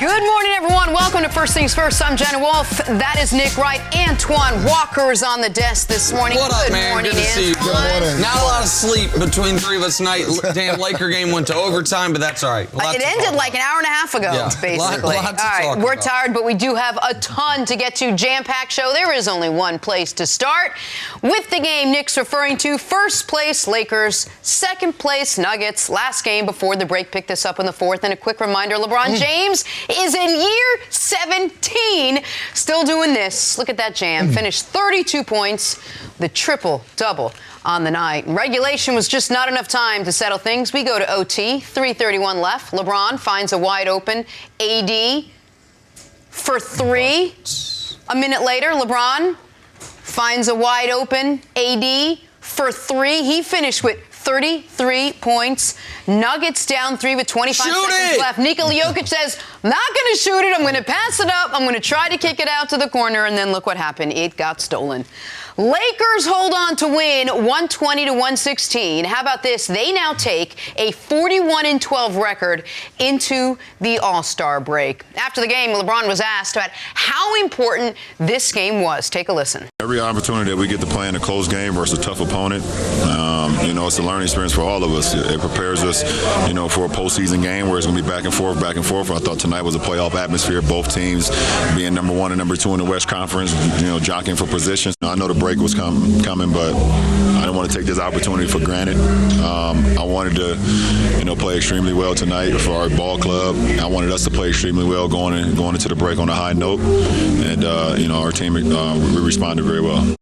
Good morning, everyone. Welcome to First Things First. I'm Jenna Wolfe. That is Nick Wright. Antoine Walker is on the desk this morning. What up, man? Morning, Good to see you. Antoine. Good morning. Not a lot of sleep between three of us tonight. Damn Laker game went to overtime, but that's all right. It ended like an hour and a half ago, basically. Lot to all right, talk we're about. tired, but we do have a ton to get to. Jam-packed show. There is only one place to start. With the game Nick's referring to, first place Lakers, second place Nuggets. Last game before the break. Picked this up in the fourth. And a quick reminder, LeBron James is in year 17. Still doing this. Look at that jam. Finished 32 points, the triple-double on the night. Regulation was just not enough time to settle things. We go to OT, 3:31 left. LeBron finds a wide open AD for three. A minute later, LeBron finds a wide open AD for three. He finished with 33 points. Nuggets down 3 with 25 seconds left. Nikola Jokic says, I'm not going to shoot it. I'm going to pass it up. I'm going to try to kick it out to the corner. And then look what happened. It got stolen. Lakers hold on to win 120-116. How about this? They now take a 41-12 record into the All-Star break. After the game, LeBron was asked about how important this game was. Take a listen. Every opportunity that we get to play in a close game versus a tough opponent, it's a learning experience for all of us. It prepares us, for a postseason game where it's going to be back and forth, back and forth. I thought tonight was a playoff atmosphere. Both teams being number one and number two in the West Conference, jockeying for positions. I know the break was coming, but I didn't want to take this opportunity for granted. I wanted to, play extremely well tonight for our ball club. I wanted us to play extremely well going into the break on a high note, and our team we responded very well.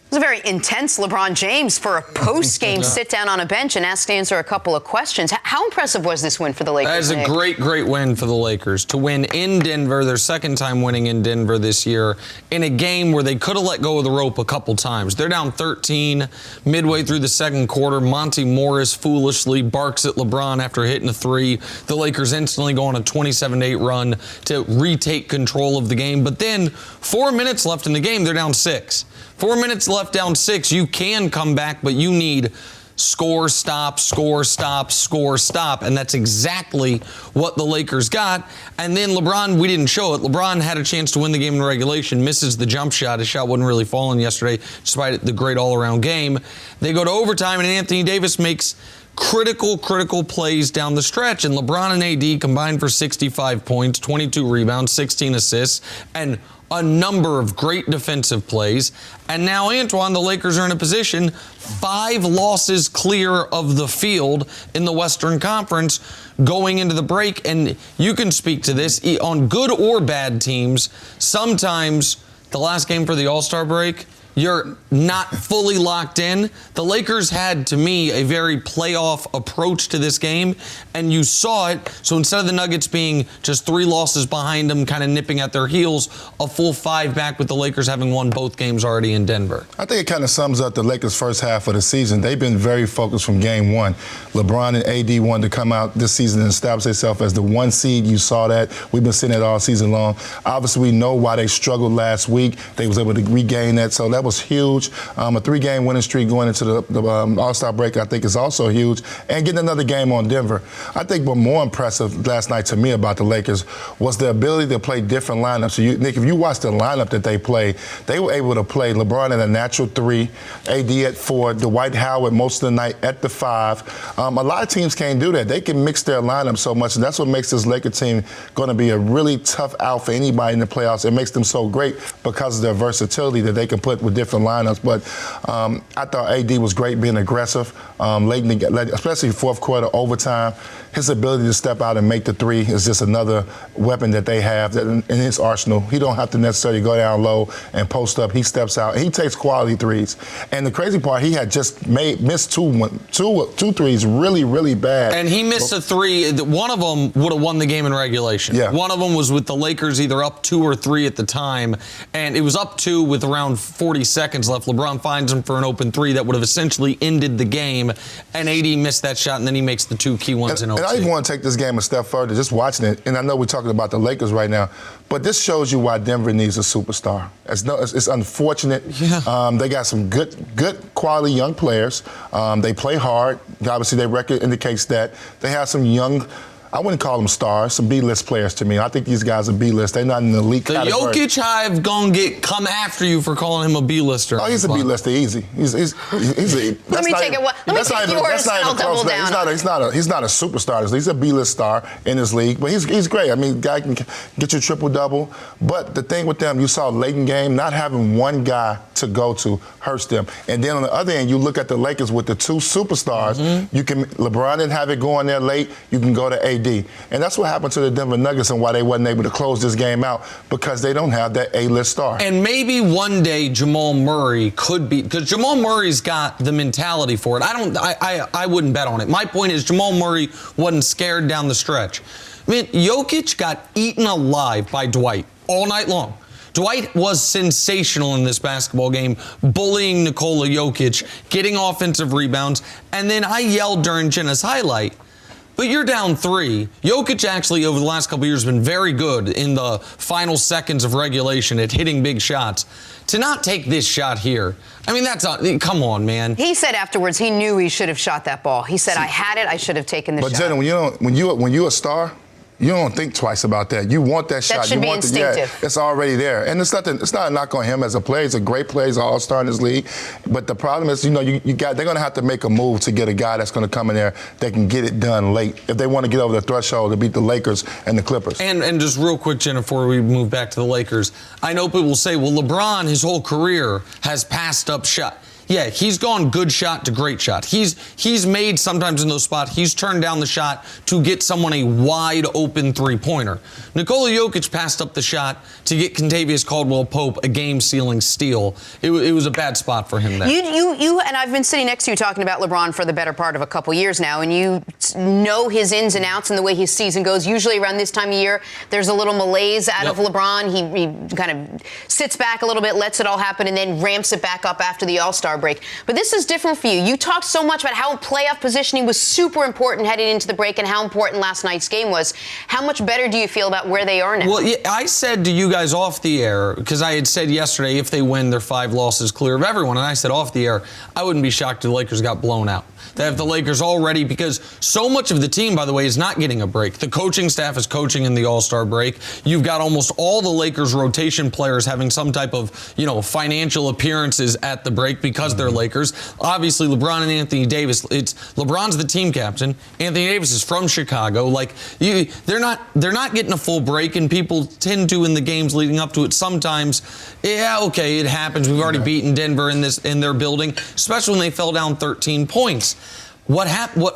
It was a very intense LeBron James for a post-game sit-down on a bench and asked to answer a couple of questions. How impressive was this win for the Lakers? That is a great, great win for the Lakers. To win in Denver, their second time winning in Denver this year, in a game where they could have let go of the rope a couple times. They're down 13 midway through the second quarter. Monty Morris foolishly barks at LeBron after hitting a three. The Lakers instantly go on a 27-8 run to retake control of the game. But then 4 minutes left in the game, they're down 6. 4 minutes left, down 6. You can come back, but you need score, stop, score, stop, score, stop. And that's exactly what the Lakers got. And then LeBron, we didn't show it. LeBron had a chance to win the game in regulation, misses the jump shot. His shot wasn't really falling yesterday, despite the great all-around game. They go to overtime, and Anthony Davis makes critical plays down the stretch. And LeBron and AD combined for 65 points, 22 rebounds, 16 assists, and a number of great defensive plays. And now, Antoine, the Lakers are in a position 5 losses clear of the field in the Western Conference going into the break. And you can speak to this on good or bad teams. Sometimes the last game for the All-Star break, you're not fully locked in. The Lakers had, to me, a very playoff approach to this game, and you saw it. So instead of the Nuggets being just 3 losses behind them, kind of nipping at their heels, a full 5 back with the Lakers having won both games already in Denver. I think it kind of sums up the Lakers' first half of the season. They've been very focused from game one. LeBron and AD wanted to come out this season and establish themselves as the 1 seed. You saw that. We've been seeing it all season long. Obviously, we know why they struggled last week. They was able to regain that, so that was huge. A 3-game winning streak going into the All-Star break, I think, is also huge. And getting another game on Denver. I think what more impressive last night to me about the Lakers was the ability to play different lineups. So Nick, if you watch the lineup that they played, they were able to play LeBron at a natural 3, AD at 4, Dwight Howard most of the night at the 5. A lot of teams can't do that. They can mix their lineup so much, and that's what makes this Lakers team going to be a really tough out for anybody in the playoffs. It makes them so great because of their versatility that they can put with different lineups. But I thought AD was great being aggressive, late in the, especially fourth quarter, overtime. His ability to step out and make the 3 is just another weapon that they have in his arsenal. He don't have to necessarily go down low and post up. He steps out, and he takes quality 3s. And the crazy part, he had just missed two threes really bad. And he missed a 3. One of them would have won the game in regulation. Yeah. One of them was with the Lakers either up 2 or 3 at the time, and it was up 2 with around 40 seconds left. LeBron finds him for an open 3 that would have essentially ended the game, and AD missed that shot, and then he makes the 2 key ones in OT. And I even want to take this game a step further, just watching it. And I know we're talking about the Lakers right now, but this shows you why Denver needs a superstar. It's unfortunate. Yeah. They got some good quality young players. They play hard. Obviously, their record indicates that. They have some young I wouldn't call them stars, some B-list players to me. I think these guys are B-list. They're not in the elite category. The Jokic Hive gonna come after you for calling him a B-lister. Oh, he's a B-lister, easy. He's a. Let me take yours and I'll double down. He's not a superstar. He's a B-list star in this league, but he's great. I mean, guy can get you a triple-double. But the thing with them, you saw late in game, not having one guy to go to hurts them. And then on the other end, you look at the Lakers with the two superstars. LeBron didn't have it going there late. You can go to AD. And that's what happened to the Denver Nuggets and why they wasn't able to close this game out, because they don't have that A-list star. And maybe one day Jamal Murray could be, because Jamal Murray's got the mentality for it. I wouldn't bet on it. My point is Jamal Murray wasn't scared down the stretch. I mean, Jokic got eaten alive by Dwight all night long. Dwight was sensational in this basketball game, bullying Nikola Jokic, getting offensive rebounds, and then I yelled during Jenna's highlight, but you're down 3. Jokic actually, over the last couple of years, has been very good in the final seconds of regulation at hitting big shots. To not take this shot here, I mean, come on, man. He said afterwards he knew he should have shot that ball. He said, I had it, I should have taken the shot. But Jenna, when you're a star, you don't think twice about that. You want that shot. That should be instinctive. It's already there. And it's not a knock on him as a player. He's a great player. He's an all-star in this league. But the problem is, they're going to have to make a move to get a guy that's going to come in there that can get it done late if they want to get over the threshold to beat the Lakers and the Clippers. And just real quick, Jenna, before we move back to the Lakers, I know people will say, well, LeBron, his whole career, has passed up shot. Yeah, he's gone good shot to great shot. He's made sometimes in those spots, he's turned down the shot to get someone a wide open three-pointer. Nikola Jokic passed up the shot to get Kentavious Caldwell-Pope a game-sealing steal. It was a bad spot for him there. You and I've been sitting next to you talking about LeBron for the better part of a couple years now, and you know his ins and outs and the way his season goes. Usually around this time of year, there's a little malaise out of LeBron. He kind of sits back a little bit, lets it all happen, and then ramps it back up after the All-Star break. But this is different for you. You talked so much about how playoff positioning was super important heading into the break and how important last night's game was. How much better do you feel about where they are now? Well, yeah, I said to you guys off the air, because I had said yesterday if they win, they're 5 losses clear of everyone. And I said off the air, I wouldn't be shocked if the Lakers got blown out. They have the Lakers already, because so much of the team, by the way, is not getting a break. The coaching staff is coaching in the All-Star break. You've got almost all the Lakers rotation players having some type of, financial appearances at the break because they're Lakers. Obviously, LeBron and Anthony Davis, LeBron's the team captain. Anthony Davis is from Chicago. They're not getting a full break, and people tend to in the games leading up to it sometimes. Yeah, okay, it happens. We've already beaten Denver in their building, especially when they fell down 13 points. What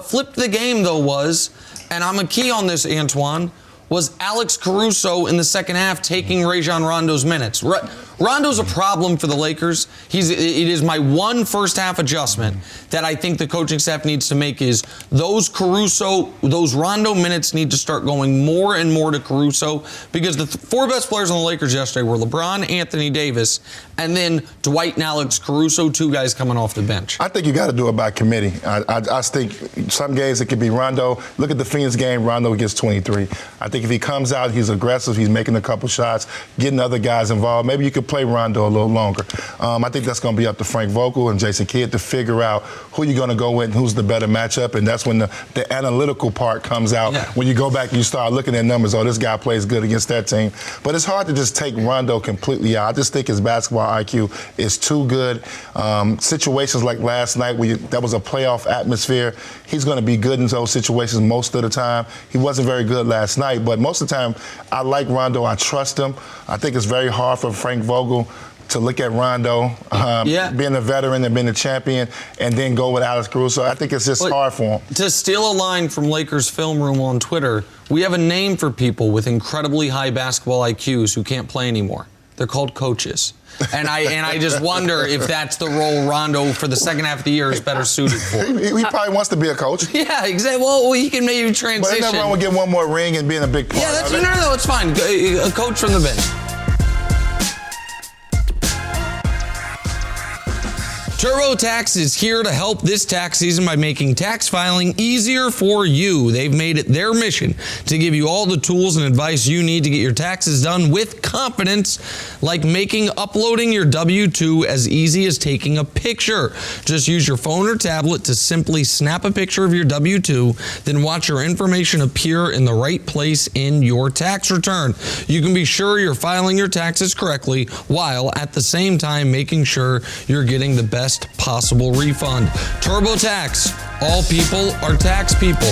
flipped the game, though, was, and I'm a key on this, Antoine, was Alex Caruso in the second half taking Rajon Rondo's minutes. Rondo's a problem for the Lakers. It is my one first half adjustment that I think the coaching staff needs to make is those Rondo minutes need to start going more and more to Caruso, because the 4 best players on the Lakers yesterday were LeBron, Anthony Davis, and then Dwight and Alex Caruso, 2 guys coming off the bench. I think you got to do it by committee. I think some games it could be Rondo. Look at the Phoenix game. Rondo gets 23. I think if he comes out, he's aggressive, he's making a couple shots, getting other guys involved, maybe you could play Rondo a little longer. I think that's going to be up to Frank Vogel and Jason Kidd to figure out who you're going to go with and who's the better matchup, and that's when the analytical part comes out. Yeah. When you go back and you start looking at numbers, this guy plays good against that team. But it's hard to just take Rondo completely out. I just think his basketball IQ is too good. Situations like last night where that was a playoff atmosphere, he's going to be good in those situations most of the time. He wasn't very good last night, but most of the time I like Rondo. I trust him. I think it's very hard for Frank Vogel to look at Rondo, being a veteran and being a champion, and then go with Alex Caruso. I think it's just hard for him. To steal a line from Lakers Film Room on Twitter, we have a name for people with incredibly high basketball IQs who can't play anymore. They're called coaches. And I just wonder if that's the role Rondo for the second half of the year is better suited for. He probably wants to be a coach. Yeah, exactly. Well, he can maybe transition. But ain't nothing wrong with getting one more ring and being a big part. Yeah, no, it's fine. A coach from the bench. TurboTax is here to help this tax season by making tax filing easier for you. They've made it their mission to give you all the tools and advice you need to get your taxes done with confidence, like making uploading your W-2 as easy as taking a picture. Just use your phone or tablet to simply snap a picture of your W-2, then watch your information appear in the right place in your tax return. You can be sure you're filing your taxes correctly while at the same time making sure you're getting the best possible refund. TurboTax. All people are tax people.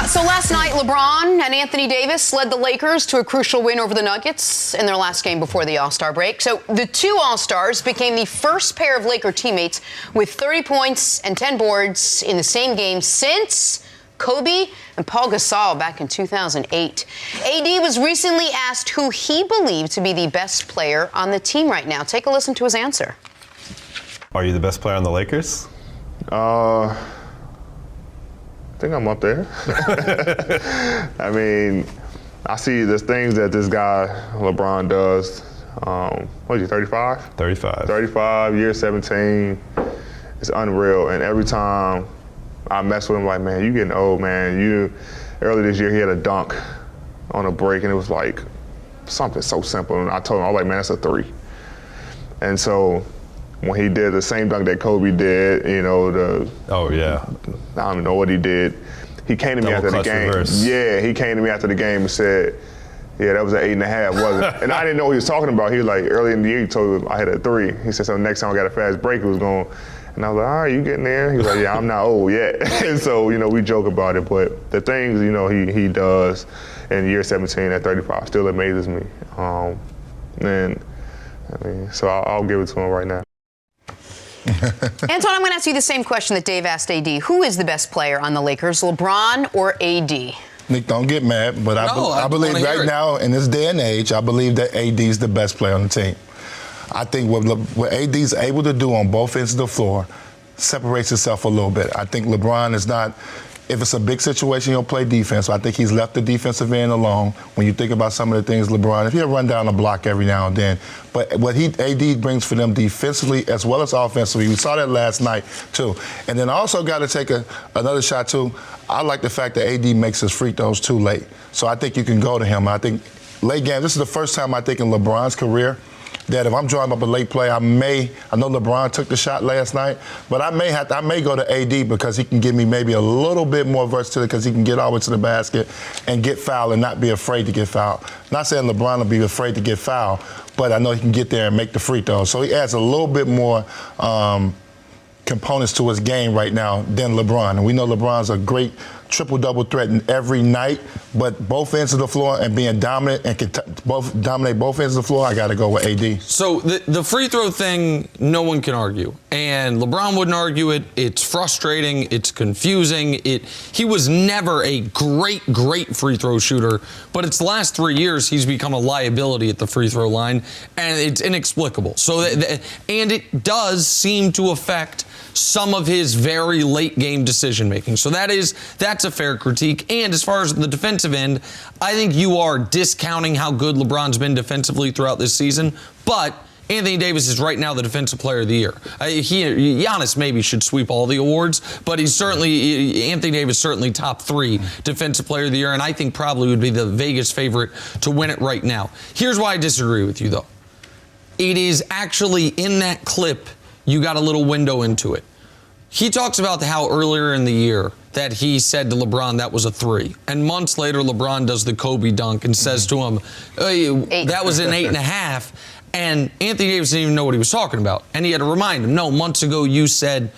So last night, LeBron and Anthony Davis led the Lakers to a crucial win over the Nuggets in their last game before the All-Star break. So the two All-Stars became the first pair of Laker teammates with 30 points and 10 boards in the same game since Kobe and Paul Gasol back in 2008. AD was recently asked who he believed to be the best player on the team right now. Take a listen to his answer. Are you the best player on the Lakers? I think I'm up there. I mean, I see there's things that this guy, LeBron, does. What is he, 35? 35. 35, year 17. It's unreal. And every time I mess with him, like, man, you getting old, man. Earlier this year, he had a dunk on a break, and it was like something so simple. And I told him, I was like, man, that's a 3. And so when he did the same dunk that Kobe did, Oh, yeah. I don't even know what he did. He came to me after the game. Reverse. Yeah, he came to me after the game and said, yeah, that was an 8.5, wasn't it? And I didn't know what he was talking about. He was like, early in the year, he told me I had a 3. He said, so next time I got a fast break, it was going. And I was like, all right, you getting there? He was like, yeah, I'm not old yet. And so, we joke about it. But the things, he does in year 17 at 35 still amazes me. So I'll give it to him right now. Anton, I'm going to ask you the same question that Dave asked AD. Who is the best player on the Lakers, LeBron or AD? Nick, don't get mad, but I believe right now, in this day and age, I believe that AD is the best player on the team. I think what AD is able to do on both ends of the floor separates himself a little bit. I think LeBron is not, if it's a big situation, he'll play defense. So I think he's left the defensive end alone. When you think about some of the things LeBron, if he'll run down a block every now and then. But what AD brings for them defensively as well as offensively, we saw that last night too. And then I also got to take another shot too. I like the fact that AD makes his free throws too late. So I think you can go to him. I think late game, this is the first time I think in LeBron's career that if I'm drawing up a late play, I know LeBron took the shot last night, but I may go to AD because he can give me maybe a little bit more versatility because he can get all the way to the basket and get fouled and not be afraid to get fouled. Not saying LeBron will be afraid to get fouled, but I know he can get there and make the free throws. So he adds a little bit more components to his game right now than LeBron. And we know LeBron's a great triple-double threat in every night, but both ends of the floor and being dominant and can dominate both ends of the floor, I got to go with AD. So the free throw thing, no one can argue. And LeBron wouldn't argue it. It's frustrating. It's confusing. He was never a great free throw shooter, but it's the last 3 years he's become a liability at the free throw line, and it's inexplicable. So, and it does seem to affect some of his very late game decision making. So that's a fair critique. And as far as the defensive end, I think you are discounting how good LeBron's been defensively throughout this season. But Anthony Davis is right now the Defensive Player of the Year. Giannis maybe should sweep all the awards, but Anthony Davis certainly top 3 Defensive Player of the Year, and I think probably would be the Vegas favorite to win it right now. Here's why I disagree with you, though. It is actually in that clip, you got a little window into it. He talks about how earlier in the year that he said to LeBron that was a 3. And months later, LeBron does the Kobe dunk and says to him, that was an 8.5. And Anthony Davis didn't even know what he was talking about. And he had to remind him, no, months ago you said,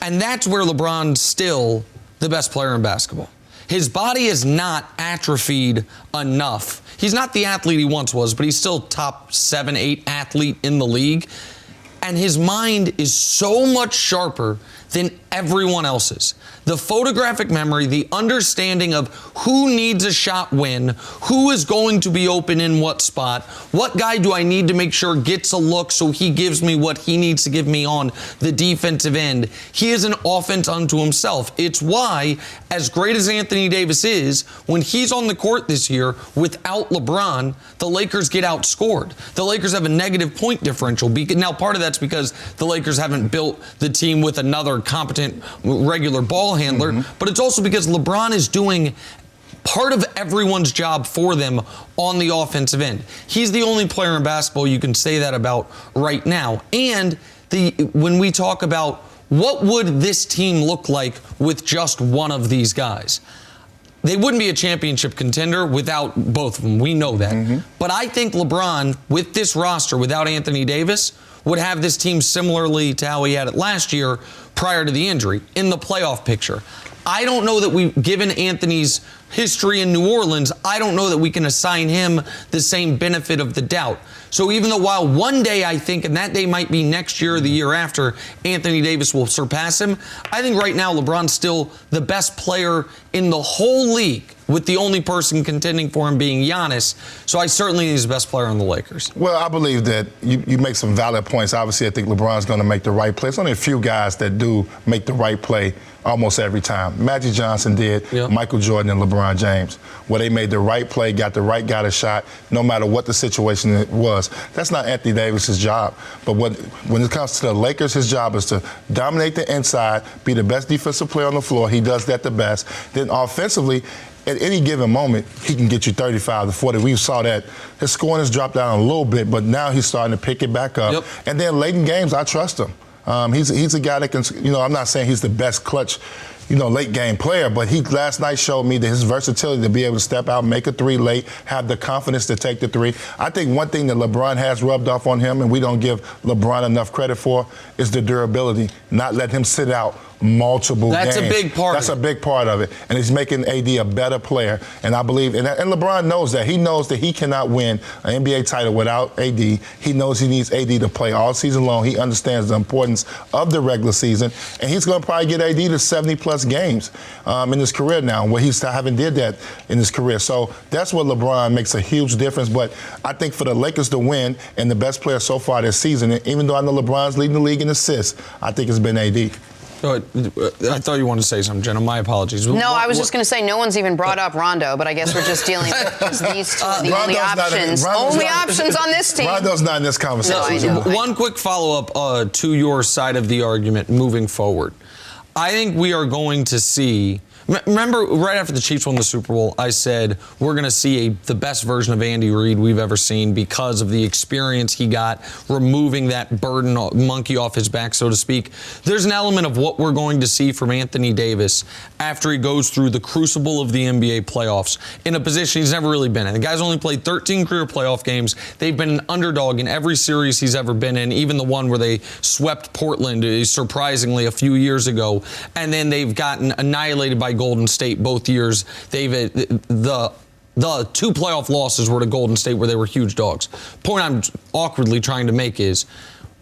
and that's where LeBron's still the best player in basketball. His body is not atrophied enough. He's not the athlete he once was, but he's still top 7, 8 athlete in the league. and his mind is so much sharper than everyone else's. The photographic memory, the understanding of who needs a shot when, who is going to be open in what spot, what guy do I need to make sure gets a look so he gives me what he needs to give me on the defensive end. He is an offense unto himself. It's why, as great as Anthony Davis is, when he's on the court this year without LeBron, the Lakers get outscored. The Lakers have a negative point differential. Now, part of that's because the Lakers haven't built the team with another competent regular ball handler, but it's also because LeBron is doing part of everyone's job for them on the offensive end. He's the only player in basketball you can say that about right now. And when we talk about what would this team look like with just one of these guys, they wouldn't be a championship contender without both of them. We know that. But I think LeBron, with this roster, without Anthony Davis, would have this team similarly to how he had it last year prior to the injury in the playoff picture. I don't know that given Anthony's history in New Orleans, I don't know that we can assign him the same benefit of the doubt. So even though while one day I think, and that day might be next year or the year after, Anthony Davis will surpass him, I think right now LeBron's still the best player in the whole league, with the only person contending for him being Giannis. So I certainly think he's the best player on the Lakers. Well, I believe that you make some valid points. Obviously, I think LeBron's going to make the right play. There's only a few guys that do make the right play almost every time. Magic Johnson did, Michael Jordan and LeBron James, where they made the right play, got the right guy to shot, no matter what the situation it was. That's not Anthony Davis's job. But when it comes to the Lakers, his job is to dominate the inside, be the best defensive player on the floor. He does that the best. Then offensively, at any given moment, he can get you 35 to 40. We saw that his scoring has dropped down a little bit, but now he's starting to pick it back up. And then late in games, I trust him. He's a guy that can, I'm not saying he's the best clutch, late game player, but he last night showed me that his versatility to be able to step out, make a three late, have the confidence to take the three. I think one thing that LeBron has rubbed off on him, and we don't give LeBron enough credit for, is the durability, not letting him sit out multiple games. That's a big part. That's a big part of it. And he's making AD a better player. And I believe, and LeBron knows that. He knows that he cannot win an NBA title without AD. He knows he needs AD to play all season long. He understands the importance of the regular season. And he's going to probably get AD to 70-plus games in his career now, where he haven't did that in his career. So that's what LeBron makes a huge difference. But I think for the Lakers to win, and the best player so far this season, even though I know LeBron's leading the league in assists, I think it's been AD. I thought you wanted to say something, Jenna. My apologies. No, I was just going to say no one's even brought up Rondo, but I guess we're just dealing with just these two, the only options. Only options on this team. Rondo's not in this conversation. No, I know. One quick follow-up to your side of the argument moving forward. I think we are going to see... Remember, right after the Chiefs won the Super Bowl, I said we're going to see the best version of Andy Reid we've ever seen because of the experience he got, removing that burden, monkey off his back, so to speak. There's an element of what we're going to see from Anthony Davis after he goes through the crucible of the NBA playoffs in a position he's never really been in. The guy's only played 13 career playoff games. They've been an underdog in every series he's ever been in, even the one where they swept Portland, surprisingly, a few years ago. And then they've gotten annihilated by Golden State both years. The two playoff losses were to Golden State where they were huge dogs. Point I'm awkwardly trying to make is,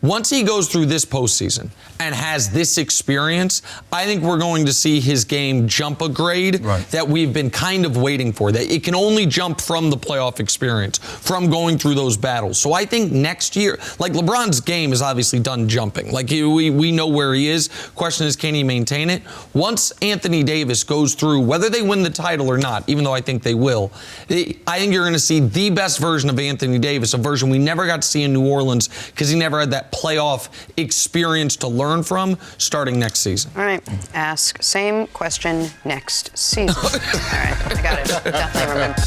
once he goes through this postseason and has this experience, I think we're going to see his game jump a grade that we've been kind of waiting for. That it can only jump from the playoff experience, from going through those battles. So I think next year, like LeBron's game is obviously done jumping. Like we know where he is. Question is, can he maintain it? Once Anthony Davis goes through, whether they win the title or not, even though I think they will, I think you're going to see the best version of Anthony Davis, a version we never got to see in New Orleans because he never had that playoff experience to learn from starting next season. All right. Ask same question next season. All right. I got it. Definitely remember.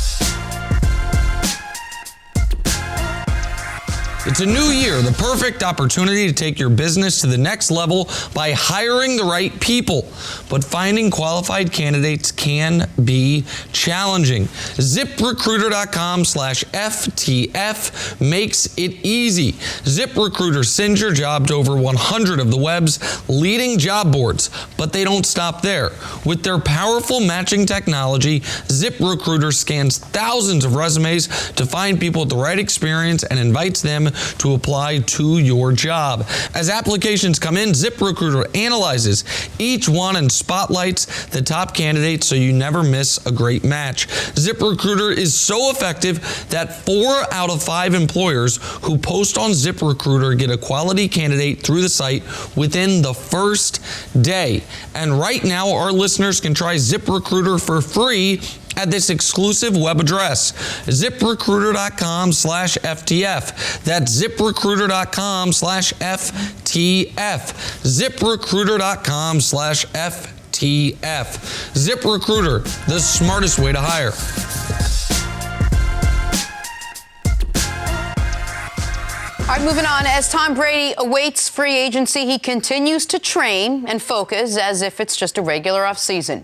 It's a new year, the perfect opportunity to take your business to the next level by hiring the right people. But finding qualified candidates can be challenging. ZipRecruiter.com/FTF makes it easy. ZipRecruiter sends your job to over 100 of the web's leading job boards, but they don't stop there. With their powerful matching technology, ZipRecruiter scans thousands of resumes to find people with the right experience and invites them to apply to your job. As applications come in, ZipRecruiter analyzes each one and spotlights the top candidates so you never miss a great match. ZipRecruiter is so effective that 4 out of 5 employers who post on ZipRecruiter get a quality candidate through the site within the first day. And right now, our listeners can try ZipRecruiter for free at this exclusive web address, ZipRecruiter.com/FTF. That's ZipRecruiter.com/FTF. ZipRecruiter.com/FTF. ZipRecruiter, the smartest way to hire. All right, moving on. As Tom Brady awaits free agency, he continues to train and focus as if it's just a regular offseason.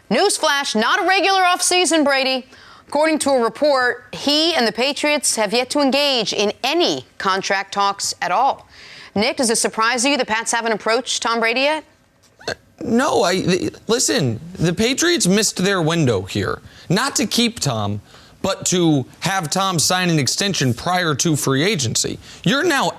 Newsflash, not a regular offseason, Brady. According to a report, he and the Patriots have yet to engage in any contract talks at all. Nick, does it surprise you the Pats haven't approached Tom Brady yet? No, listen, the Patriots missed their window here. Not to keep Tom, but to have Tom sign an extension prior to free agency. You're now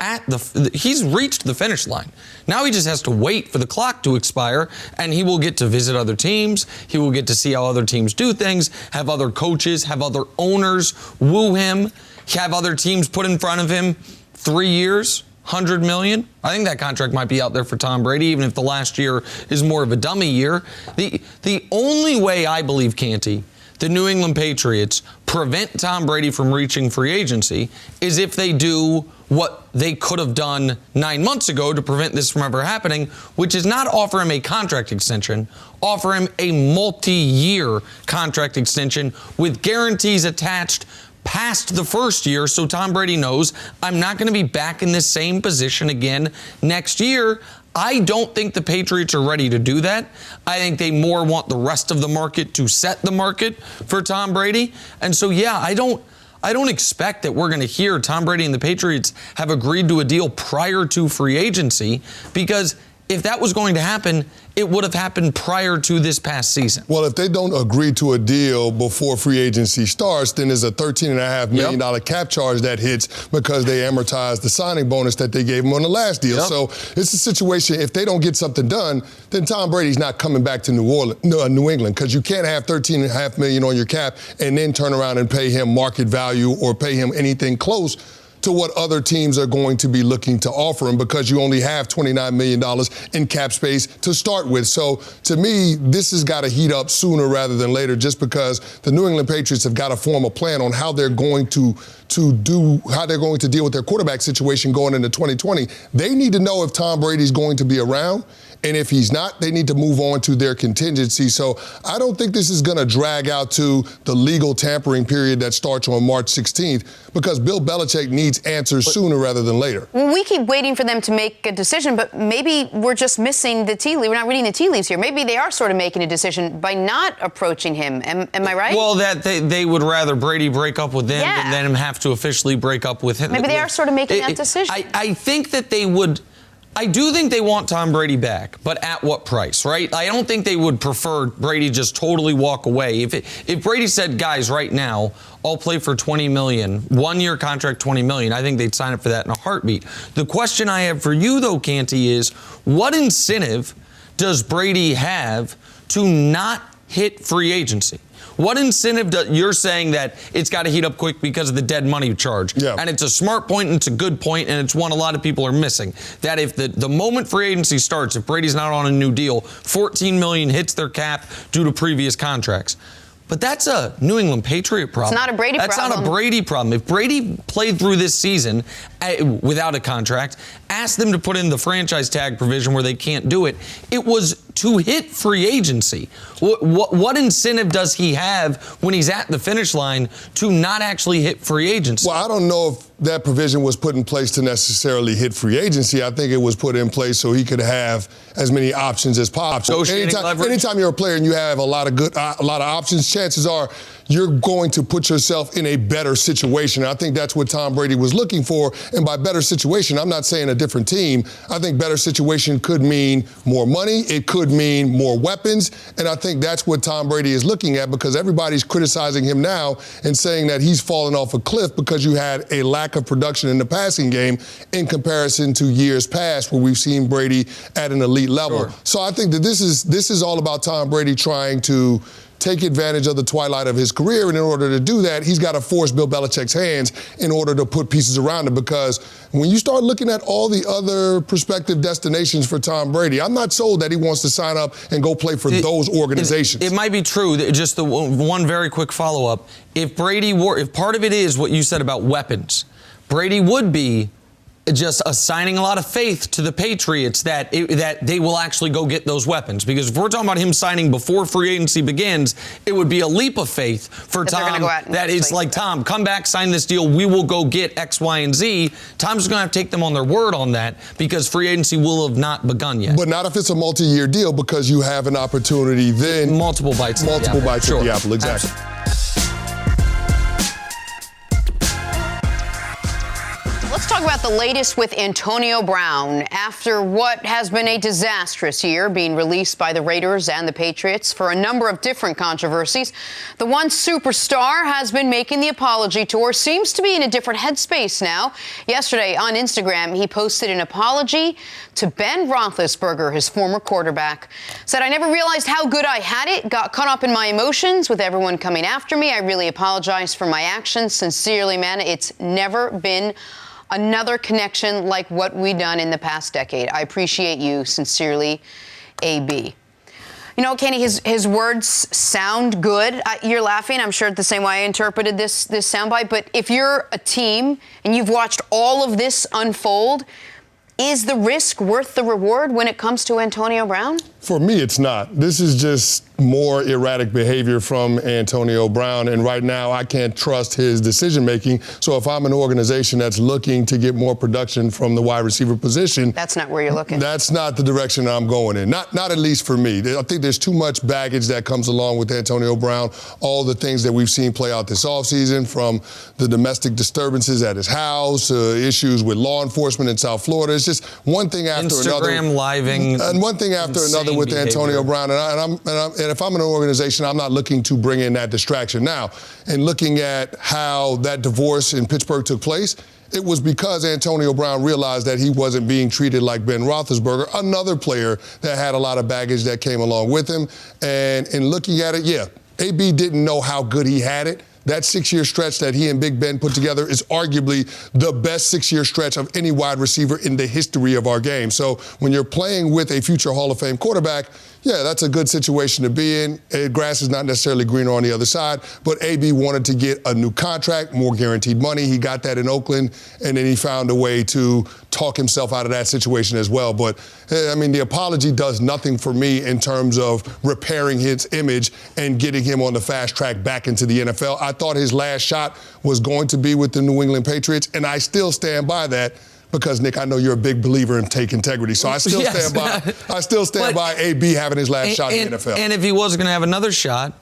he's reached the finish line. Now he just has to wait for the clock to expire, and he will get to visit other teams. He will get to see how other teams do things, have other coaches, have other owners woo him, have other teams put in front of him 3 years, $100 million. I think that contract might be out there for Tom Brady, even if the last year is more of a dummy year. The only way I believe, Canty, the New England Patriots prevent Tom Brady from reaching free agency is if they do what they could have done 9 months ago to prevent this from ever happening, which is not offer him a contract extension, offer him a multi-year contract extension with guarantees attached past the first year, so Tom Brady knows I'm not going to be back in this same position again next year. I don't think the Patriots are ready to do that. I think they more want the rest of the market to set the market for Tom Brady. And so, yeah, I don't expect that we're going to hear Tom Brady and the Patriots have agreed to a deal prior to free agency, because if that was going to happen, it would have happened prior to this past season. Well, if they don't agree to a deal before free agency starts, then there's a $13.5 million cap charge that hits because they amortized the signing bonus that they gave him on the last deal. So it's a situation, if they don't get something done, then Tom Brady's not coming back to New England, because you can't have $13.5 million on your cap and then turn around and pay him market value or pay him anything close to what other teams are going to be looking to offer him, because you only have $29 million in cap space to start with. So to me, this has got to heat up sooner rather than later, just because the New England Patriots have got to form a plan on how they're going to deal with their quarterback situation going into 2020. They need to know if Tom Brady's going to be around. And if he's not, they need to move on to their contingency. So I don't think this is going to drag out to the legal tampering period that starts on March 16th, because Bill Belichick needs answers sooner rather than later. Well, we keep waiting for them to make a decision, but maybe we're just missing the tea leaf. We're not reading the tea leaves here. Maybe they are sort of making a decision by not approaching him. Am I right? Well, that they would rather Brady break up with them than let him have to officially break up with him. Maybe they are sort of making that decision. I think that they would. I do think they want Tom Brady back, but at what price, right? I don't think they would prefer Brady just totally walk away. If Brady said, guys, right now, I'll play for $20 million, 1 year contract, $20 million, I think they'd sign up for that in a heartbeat. The question I have for you, though, Canty, is what incentive does Brady have to not hit free agency? What incentive you're saying that it's got to heat up quick because of the dead money charge? Yeah. And it's a smart point, and it's a good point, and it's one a lot of people are missing. That if the moment free agency starts, if Brady's not on a new deal, $14 million hits their cap due to previous contracts. But that's a New England Patriot problem. It's not a Brady problem. That's not a Brady problem. If Brady played through this season without a contract, asked them to put in the franchise tag provision where they can't do it, it was to hit free agency. What incentive does he have when he's at the finish line to not actually hit free agency? Well, I don't know if that provision was put in place to necessarily hit free agency. I think it was put in place so he could have as many options as possible. Anytime you're a player and you have a lot of options, chances are you're going to put yourself in a better situation. And I think that's what Tom Brady was looking for. And by better situation, I'm not saying a different team. I think better situation could mean more money. It could mean more weapons. And I think that's what Tom Brady is looking at, because everybody's criticizing him now and saying that he's fallen off a cliff because you had a lack of production in the passing game in comparison to years past where we've seen Brady at an elite level. Sure. So I think that this is all about Tom Brady trying to take advantage of the twilight of his career, and in order to do that, he's got to force Bill Belichick's hands in order to put pieces around him, because when you start looking at all the other prospective destinations for Tom Brady, I'm not sold that he wants to sign up and go play for those organizations. It might be true. Just the one very quick follow-up. If part of it is what you said about weapons, Brady would be just assigning a lot of faith to the Patriots that they will actually go get those weapons. Because if we're talking about him signing before free agency begins, it would be a leap of faith for Tom. That it's like, Tom, come back, sign this deal. We will go get X, Y, and Z. Tom's going to have to take them on their word on that, because free agency will have not begun yet. But not if it's a multi-year deal, because you have an opportunity then. Multiple bites at the apple, exactly. Absolutely. Let's talk about the latest with Antonio Brown. After what has been a disastrous year, being released by the Raiders and the Patriots for a number of different controversies, the once superstar has been making the apology tour, seems to be in a different headspace now. Yesterday on Instagram, he posted an apology to Ben Roethlisberger, his former quarterback. Said, "I never realized how good I had it, got caught up in my emotions with everyone coming after me. I really apologize for my actions. Sincerely, man, it's never been another connection like what we've done in the past decade. I appreciate you. Sincerely, AB." You know, Kenny, his words sound good. You're laughing. I'm sure the same way I interpreted this soundbite. But if you're a team and you've watched all of this unfold, is the risk worth the reward when it comes to Antonio Brown? For me, it's not. This is just more erratic behavior from Antonio Brown, and right now I can't trust his decision-making. So if I'm an organization that's looking to get more production from the wide receiver position, that's not where you're looking. That's not the direction I'm going in. Not at least for me. I think there's too much baggage that comes along with Antonio Brown. All the things that we've seen play out this offseason, from the domestic disturbances at his house, issues with law enforcement in South Florida. It's just one thing after another. Instagram living. And one thing after another with Antonio Brown. And if I'm an organization, I'm not looking to bring in that distraction. Now, in looking at how that divorce in Pittsburgh took place, it was because Antonio Brown realized that he wasn't being treated like Ben Roethlisberger, another player that had a lot of baggage that came along with him. And in looking at it, AB didn't know how good he had it. That 6-year stretch that he and Big Ben put together is arguably the best 6-year stretch of any wide receiver in the history of our game. So when you're playing with a future Hall of Fame quarterback, that's a good situation to be in. Grass is not necessarily greener on the other side, but AB wanted to get a new contract, more guaranteed money. He got that in Oakland, and then he found a way to talk himself out of that situation as well. But, the apology does nothing for me in terms of repairing his image and getting him on the fast track back into the NFL. I thought his last shot was going to be with the New England Patriots, and I still stand by that. Because, Nick, I know you're a big believer in take integrity, so I still stand by AB having his last shot in the NFL. And if he was going to have another shot,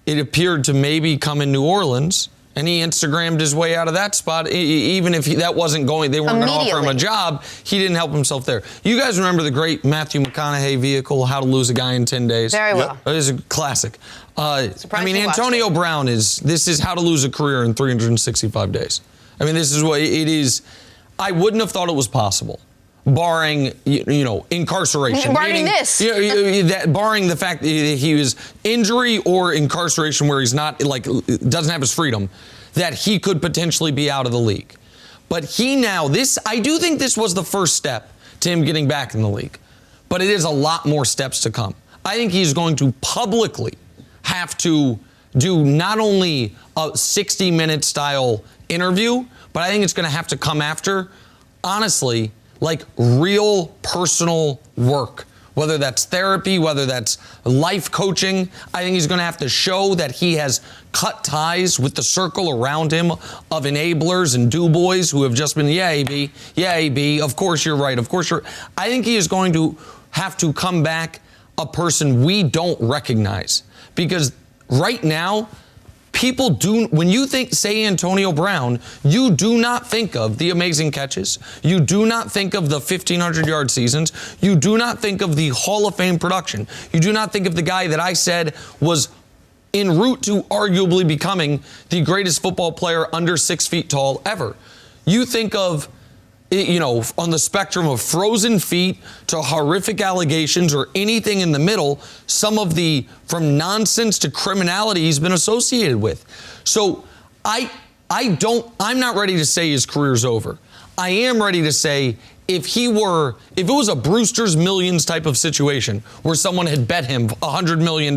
it appeared to maybe come in New Orleans, and he Instagrammed his way out of that spot. Even if that wasn't going, they weren't going to offer him a job, he didn't help himself there. You guys remember the great Matthew McConaughey vehicle, How to Lose a Guy in 10 Days? Very well. It is a classic. Antonio Brown this is how to lose a career in 365 days. This is what it is. I wouldn't have thought it was possible, barring incarceration. Barring this. Barring the fact that he was injury or incarceration where he's not doesn't have his freedom, that he could potentially be out of the league. But I do think this was the first step to him getting back in the league. But it is a lot more steps to come. I think he's going to publicly have to do not only a 60-minute style interview, but I think it's going to have to come after, honestly, real personal work. Whether that's therapy, whether that's life coaching, I think he's going to have to show that he has cut ties with the circle around him of enablers and do-boys who have just been, AB, of course you're right, I think he is going to have to come back a person we don't recognize. Because right now, people do, when you say Antonio Brown, you do not think of the amazing catches. You do not think of the 1,500-yard seasons. You do not think of the Hall of Fame production. You do not think of the guy that I said was en route to arguably becoming the greatest football player under 6 feet tall ever. You think of, on the spectrum of frozen feet to horrific allegations or anything in the middle, some of from nonsense to criminality he's been associated with. So I'm not ready to say his career's over. I am ready to say if it was a Brewster's Millions type of situation where someone had bet him $100 million,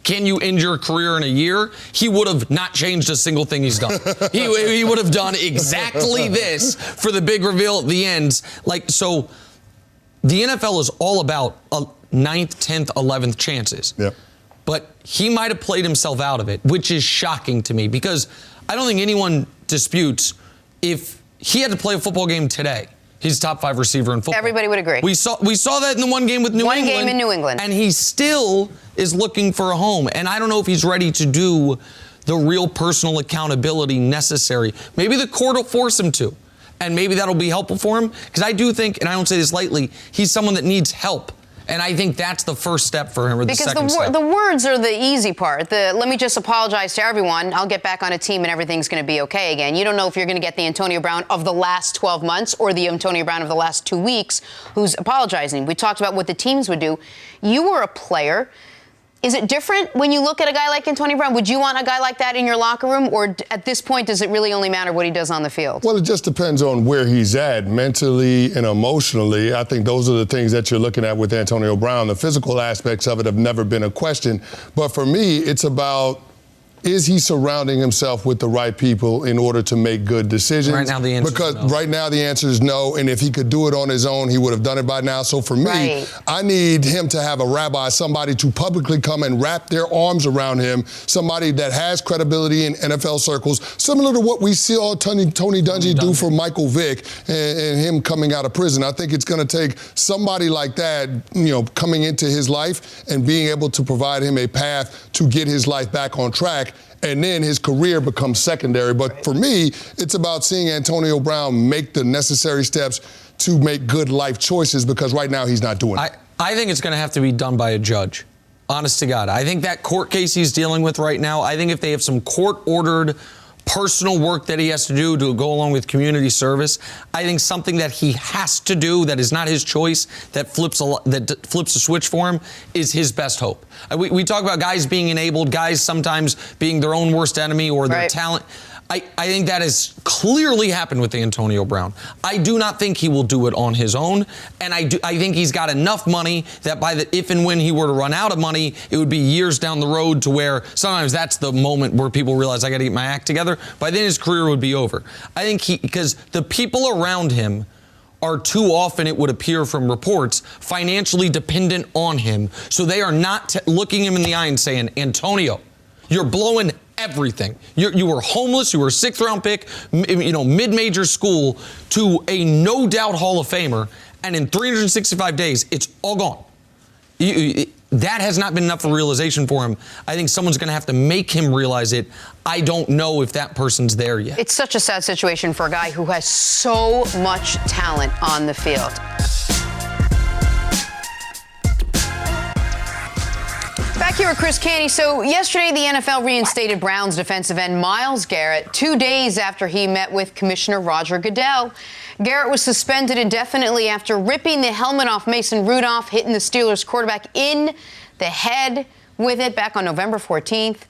can you end your career in a year? He would have not changed a single thing he's done. He would have done exactly this for the big reveal at the end. So the NFL is all about 9th, 10th, 11th chances. Yep. But he might have played himself out of it, which is shocking to me because I don't think anyone disputes if he had to play a football game today. He's a top 5 receiver in football. Everybody would agree. We saw that in the one game with New England. One game in New England. And he still is looking for a home. And I don't know if he's ready to do the real personal accountability necessary. Maybe the court will force him to. And maybe that'll be helpful for him. Because I do think, and I don't say this lightly, he's someone that needs help. And I think that's the first step for him, or the second step. Because the words are the easy part. Let me just apologize to everyone. I'll get back on a team and everything's going to be okay again. You don't know if you're going to get the Antonio Brown of the last 12 months or the Antonio Brown of the last 2 weeks who's apologizing. We talked about what the teams would do. You were a player. Is it different when you look at a guy like Antonio Brown? Would you want a guy like that in your locker room? Or at this point, does it really only matter what he does on the field? Well, it just depends on where he's at mentally and emotionally. I think those are the things that you're looking at with Antonio Brown. The physical aspects of it have never been a question. But for me, it's about, is he surrounding himself with the right people in order to make good decisions? Right now, the answer is no. Right now, the answer is no. And if he could do it on his own, he would have done it by now. So for me, I need him to have a rabbi, somebody to publicly come and wrap their arms around him, somebody that has credibility in NFL circles, similar to what we saw Tony Dungy do for Michael Vick and him coming out of prison. I think it's going to take somebody like that, coming into his life and being able to provide him a path to get his life back on track. And then his career becomes secondary. But for me, it's about seeing Antonio Brown make the necessary steps to make good life choices, because right now he's not doing it. I think it's going to have to be done by a judge. Honest to God. I think that court case he's dealing with right now, I think if they have some court-ordered personal work that he has to do to go along with community service, I think something that he has to do that is not his choice, that flips a switch for him, is his best hope. We talk about guys being enabled, guys sometimes being their own worst enemy or their talent. I think that has clearly happened with Antonio Brown. I do not think he will do it on his own, and I think he's got enough money that if and when he were to run out of money, it would be years down the road to where sometimes that's the moment where people realize I got to get my act together. By then his career would be over. I think because the people around him are too often, it would appear from reports, financially dependent on him. So they are not looking him in the eye and saying, Antonio, you're blowing everything. You were homeless. You were a 6th-round pick, mid-major school, to a no-doubt Hall of Famer, and in 365 days, it's all gone. That has not been enough for realization for him. I think someone's going to have to make him realize it. I don't know if that person's there yet. It's such a sad situation for a guy who has so much talent on the field. Back here with Chris Canty. So yesterday, the NFL reinstated Browns defensive end Myles Garrett 2 days after he met with Commissioner Roger Goodell. Garrett was suspended indefinitely after ripping the helmet off Mason Rudolph, hitting the Steelers quarterback in the head with it back on November 14th.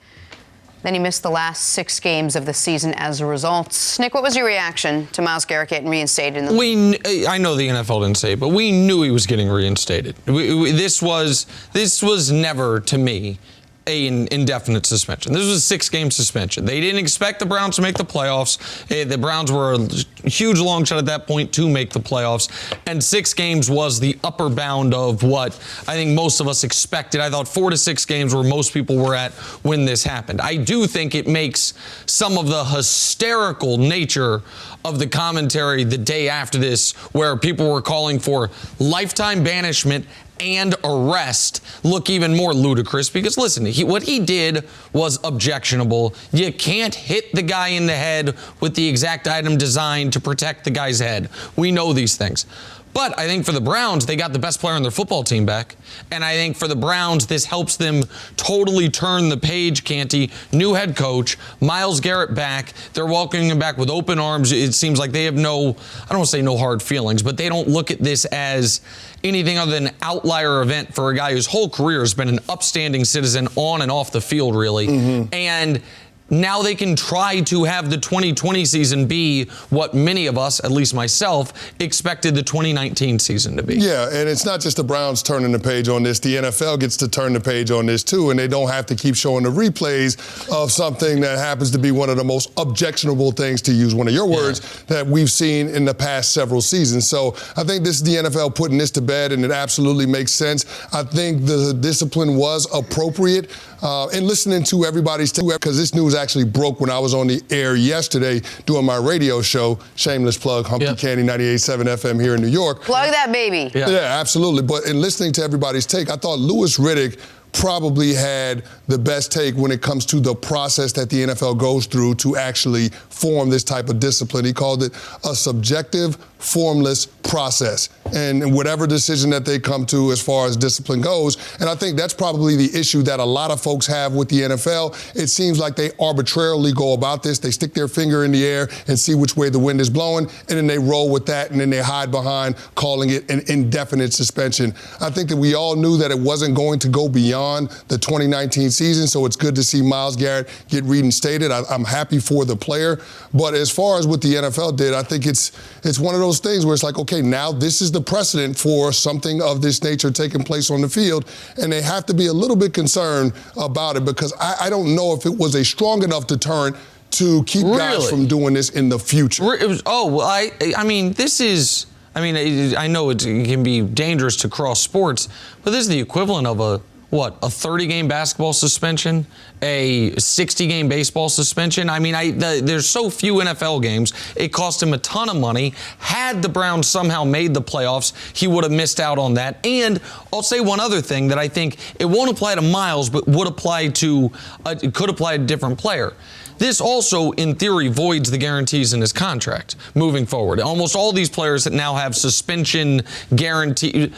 Then he missed the last 6 games of the season as a result. Nick, what was your reaction to Myles Garrett getting reinstated? I know the NFL didn't say it, but we knew he was getting reinstated. This was never, to me, an indefinite suspension. This was a 6-game suspension. They didn't expect the Browns to make the playoffs. The Browns were a huge long shot at that point to make the playoffs. And 6 games was the upper bound of what I think most of us expected. I thought 4 to 6 games where most people were at when this happened. I do think it makes some of the hysterical nature of the commentary the day after this, where people were calling for lifetime banishment and arrest look even more ludicrous because, listen, what he did was objectionable. You can't hit the guy in the head with the exact item designed to protect the guy's head. We know these things. But I think for the Browns, they got the best player on their football team back. And I think for the Browns, this helps them totally turn the page, Canty. New head coach, Myles Garrett back. They're welcoming him back with open arms. It seems like they have I don't want to say no hard feelings, but they don't look at this as anything other than an outlier event for a guy whose whole career has been an upstanding citizen on and off the field, really. Mm-hmm. And now they can try to have the 2020 season be what many of us, at least myself, expected the 2019 season to be. Yeah, and it's not just the Browns turning the page on this. The NFL gets to turn the page on this, too, and they don't have to keep showing the replays of something that happens to be one of the most objectionable things, to use one of your words, that we've seen in the past several seasons. So I think this is the NFL putting this to bed, and it absolutely makes sense. I think the discipline was appropriate. And listening to everybody's because this news actually broke when I was on the air yesterday doing my radio show, shameless plug, Humpty Candy 98.7 FM here in New York. Plug that baby. Yeah, absolutely. But in listening to everybody's take, I thought Louis Riddick probably had the best take when it comes to the process that the NFL goes through to actually form this type of discipline. He called it a subjective, formless process. And whatever decision that they come to as far as discipline goes, and I think that's probably the issue that a lot of folks have with the NFL. It seems like they arbitrarily go about this. They stick their finger in the air and see which way the wind is blowing, and then they roll with that, and then they hide behind calling it an indefinite suspension. I think that we all knew that it wasn't going to go beyond the 2019 season, so it's good to see Myles Garrett get reinstated. I'm happy for the player. But as far as what the NFL did, I think it's one of those things where it's like, okay, now this is the precedent for something of this nature taking place on the field, and they have to be a little bit concerned about it because I don't know if it was a strong enough deterrent to keep guys from doing this in the future. I mean, this is, I know it can be dangerous to cross sports, but this is the equivalent of a 30-game basketball suspension, a 60-game baseball suspension. I mean, there's so few NFL games. It cost him a ton of money. Had the Browns somehow made the playoffs, he would have missed out on that. And I'll say one other thing that I think it won't apply to Myles, but could apply to a different player. This also, in theory, voids the guarantees in his contract moving forward. Almost all these players that now have suspension guarantees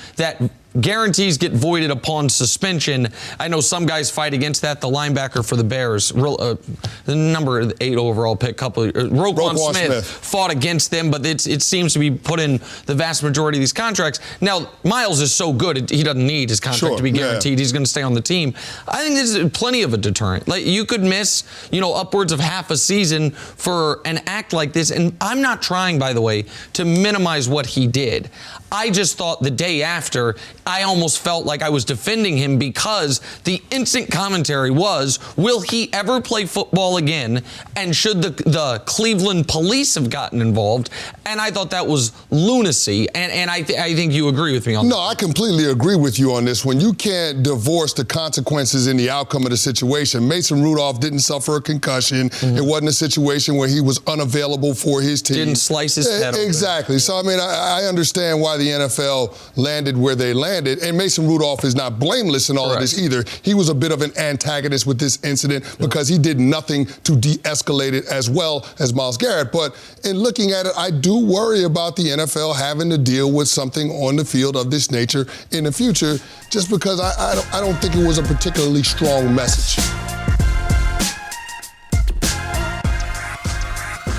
get voided upon suspension. I know some guys fight against that. The linebacker for the Bears, the number 8 overall pick, Roquan Smith fought against them, but it seems to be put in the vast majority of these contracts. Now, Myles is so good, he doesn't need his contract to be guaranteed. He's going to stay on the team. I think this is plenty of a deterrent. Like, you could miss, upwards of half a season for an act like this. And I'm not trying, by the way, to minimize what he did. I just thought the day after, I almost felt like I was defending him because the instant commentary was, will he ever play football again? And should the Cleveland police have gotten involved? And I thought that was lunacy. And I think you agree with me on that. No, I completely agree with you on this one. You can't divorce the consequences in the outcome of the situation. Mason Rudolph didn't suffer a concussion. Mm-hmm. It wasn't a situation where he was unavailable for his team. Didn't slice his head open. Exactly. So, I understand why the NFL landed where they landed. And Mason Rudolph is not blameless in all of this either. He was a bit of an antagonist with this incident because he did nothing to de-escalate it as well as Myles Garrett. But in looking at it, I do worry about the NFL having to deal with something on the field of this nature in the future, just because I don't think it was a particularly strong message.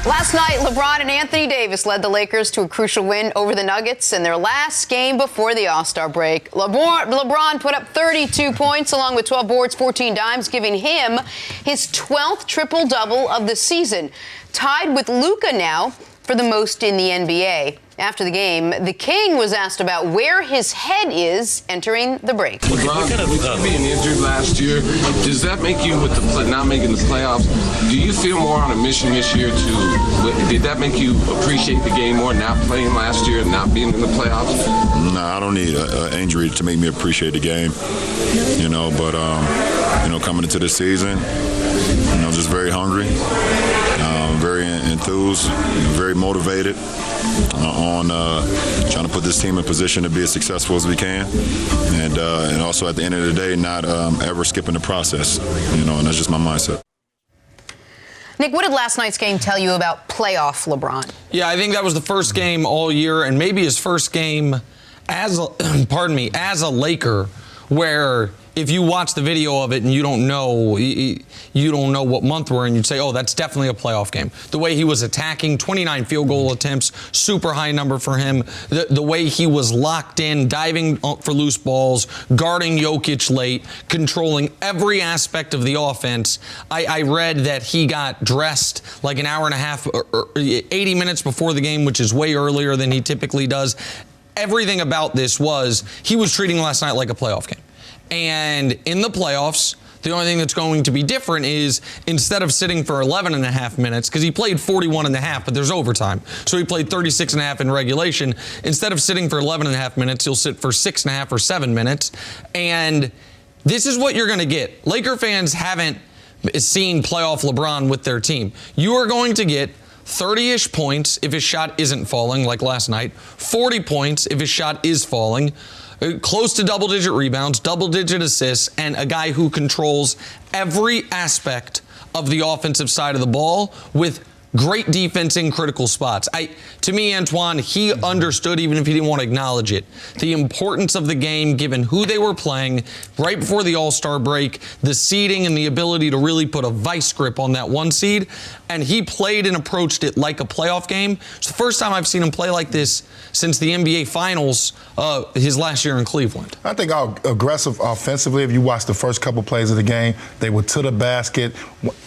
Last night, LeBron and Anthony Davis led the Lakers to a crucial win over the Nuggets in their last game before the All-Star break. LeBron put up 32 points along with 12 boards, 14 dimes, giving him his 12th triple-double of the season, tied with Luka now for the most in the NBA. After the game, the King was asked about where his head is entering the break. LeBron, with you being injured last year, does that make you, with not making the playoffs, do you feel more on a mission this year did that make you appreciate the game more, not playing last year and not being in the playoffs? No, I don't need an injury to make me appreciate the game, but coming into the season, just very hungry, very enthused, very motivated. on trying to put this team in position to be as successful as we can, and also at the end of the day, not ever skipping the process. And that's just my mindset. Nick, what did last night's game tell you about playoff LeBron? Yeah, I think that was the first game all year, and maybe his first game as a Laker, where if you watch the video of it and you don't know what month we're in, you'd say, oh, that's definitely a playoff game. The way he was attacking, 29 field goal attempts, super high number for him. The way he was locked in, diving for loose balls, guarding Jokic late, controlling every aspect of the offense. I read that he got dressed like an hour and a half, or 80 minutes before the game, which is way earlier than he typically does. Everything about this was he was treating last night like a playoff game. And in the playoffs, the only thing that's going to be different is instead of sitting for 11 and a half minutes, because he played 41 and a half, but there's overtime. So he played 36 and a half in regulation. Instead of sitting for 11 and a half minutes, he'll sit for 6 and a half or 7 minutes. And this is what you're going to get. Laker fans haven't seen playoff LeBron with their team. You are going to get 30-ish points if his shot isn't falling, like last night. 40 points if his shot is falling. Close to double-digit rebounds, double-digit assists, and a guy who controls every aspect of the offensive side of the ball with great defense in critical spots. To me, Antoine, he understood, even if he didn't want to acknowledge it, the importance of the game given who they were playing right before the All-Star break, the seeding and the ability to really put a vice grip on that 1 seed. And he played and approached it like a playoff game. It's the first time I've seen him play like this since the NBA Finals his last year in Cleveland. I think aggressive offensively, if you watch the first couple plays of the game, they were to the basket,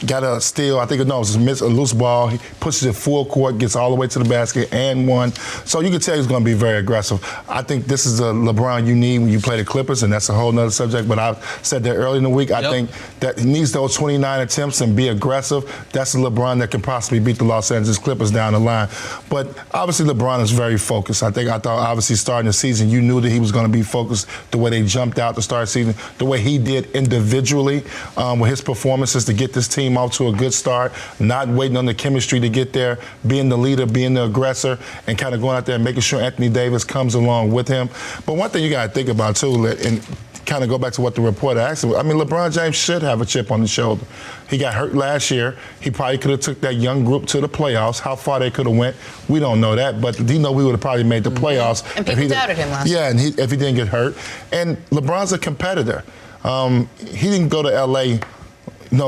got a steal. I think it was a loose ball. He pushes it full court, gets all the way to the basket, and won. So you can tell he's going to be very aggressive. I think this is the LeBron you need when you play the Clippers, and that's a whole nother subject. But I said that early in the week. I think that he needs those 29 attempts and be aggressive. That's the LeBron that can possibly beat the Los Angeles Clippers down the line. But obviously LeBron is very focused. I thought obviously starting the season, you knew that he was going to be focused the way they jumped out to start the season, the way he did individually with his performances to get this team off to a good start, not waiting on the chemistry to get there, being the leader, being the aggressor, and kind of going out there and making sure Anthony Davis comes along with him. But one thing you got to think about, too, and kind of go back to what the reporter asked him, I mean, LeBron James should have a chip on his shoulder. He got hurt last year. He probably could have took that young group to the playoffs. How far they could have went, we don't know that. But we would have probably made the playoffs. And people doubted him last year. Yeah, and if he didn't get hurt. And LeBron's a competitor. He didn't go to L.A.,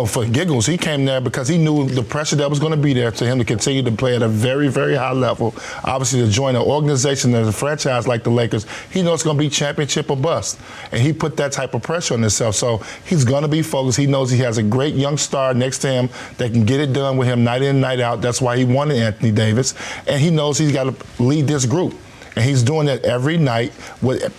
for giggles. He came there because he knew the pressure that was going to be there to him to continue to play at a very, very high level. Obviously, to join an organization as a franchise like the Lakers, he knows it's going to be championship or bust. And he put that type of pressure on himself. So he's going to be focused. He knows he has a great young star next to him that can get it done with him night in, night out. That's why he wanted Anthony Davis. And he knows he's got to lead this group. And he's doing that every night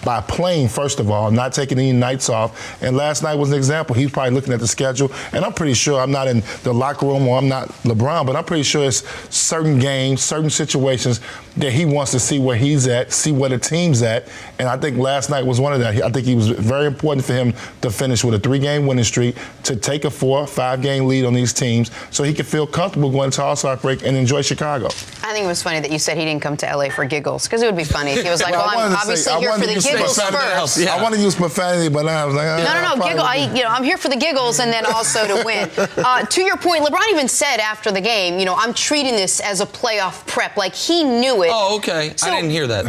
by playing, first of all, not taking any nights off. And last night was an example. He's probably looking at the schedule. And I'm pretty sure, I'm not in the locker room or I'm not LeBron, but I'm pretty sure it's certain games, certain situations that he wants to see where he's at, see where the team's at. And I think last night was one of that. I think it was very important for him to finish with a 3-game winning streak, to take a 4-5-game lead on these teams so he could feel comfortable going to All-Star break and enjoy Chicago. I think it was funny that you said he didn't come to L.A. for giggles, because it would be funny if he was like, well, I'm obviously here for the giggles first. Yeah. I want to use profanity, but I was like, no, giggle. I'm here for the giggles and then also to win. To your point, LeBron even said after the game, I'm treating this as a playoff prep. Like, he knew it. Oh, okay. So, I didn't hear that.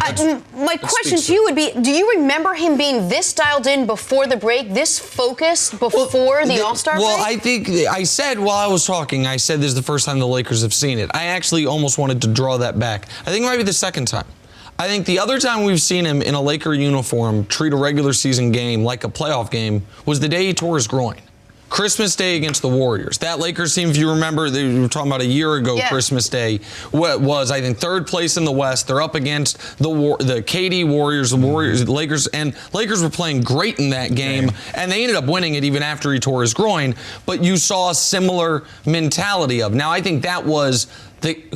My question to you would be, do you remember him being this dialed in before the break, this focused before the All-Star break? Well, I think I said while I was talking, I said this is the first time the Lakers have seen it. I actually almost wanted to draw that back. I think it might be the second time. I think the other time we've seen him in a Laker uniform treat a regular season game like a playoff game was the day he tore his groin. Christmas Day against the Warriors. That Lakers team, if you remember, we were talking about a year ago, Christmas Day, was, I think, 3rd place in the West. They're up against the KD Warriors, the Lakers, and Lakers were playing great in that game, and they ended up winning it even after he tore his groin. But you saw a similar mentality of. Now, I think that was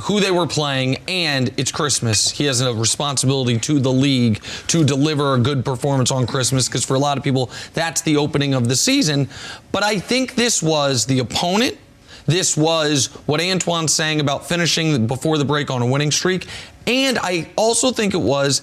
who they were playing, and it's Christmas. He has a responsibility to the league to deliver a good performance on Christmas, because for a lot of people, that's the opening of the season. But I think this was the opponent. This was what Antoine's saying about finishing before the break on a winning streak. And I also think it was,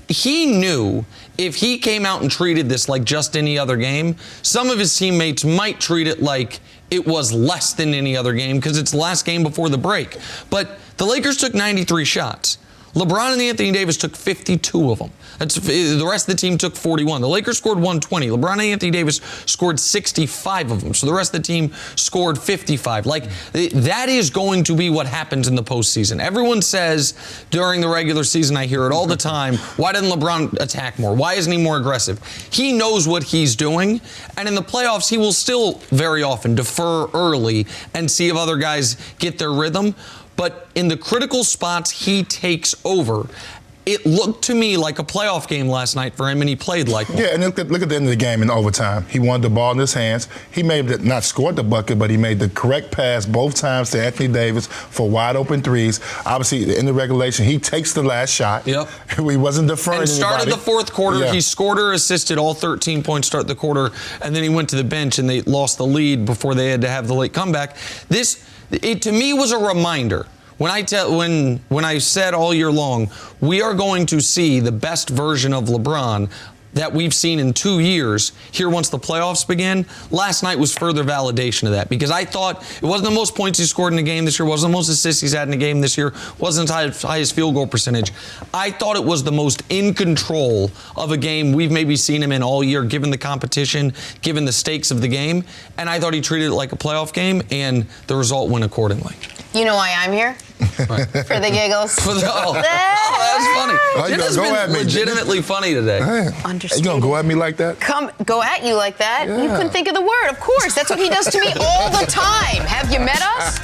he knew if he came out and treated this like just any other game, some of his teammates might treat it like it was less than any other game because it's the last game before the break. But the Lakers took 93 shots. LeBron and Anthony Davis took 52 of them. The rest of the team took 41. The Lakers scored 120. LeBron and Anthony Davis scored 65 of them. So the rest of the team scored 55. Like, that is going to be what happens in the postseason. Everyone says during the regular season, I hear it all the time, why didn't LeBron attack more? Why isn't he more aggressive? He knows what he's doing. And in the playoffs, he will still very often defer early and see if other guys get their rhythm. But in the critical spots, he takes over. It looked to me like a playoff game last night for him, and he played like one. Yeah, and look at the end of the game in overtime. He wanted the ball in his hands. He not scored the bucket, but he made the correct pass both times to Anthony Davis for wide open threes. Obviously, in the regulation, he takes the last shot. Yep. He wasn't deferring and started anybody. the fourth quarter. Yeah. He scored or assisted all 13 points start the quarter, and then he went to the bench, and they lost the lead before they had to have the late comeback. It to me was a reminder. When I said all year long, we are going to see the best version of LeBron that we've seen in 2 years here once the playoffs begin, last night was further validation of that, because I thought it wasn't the most points he scored in a game this year, wasn't the most assists he's had in a game this year, wasn't his highest field goal percentage. I thought it was the most in control of a game we've maybe seen him in all year, given the competition, given the stakes of the game, and I thought he treated it like a playoff game, and the result went accordingly. You know why I'm here? For the giggles. That's funny. Oh, you Jenna's gonna go been at me. legitimately funny today. Understood. You gonna go at me like that? Go at you like that? Yeah. You couldn't think of the word. Of course, that's what he does to me all the time. Have you met us?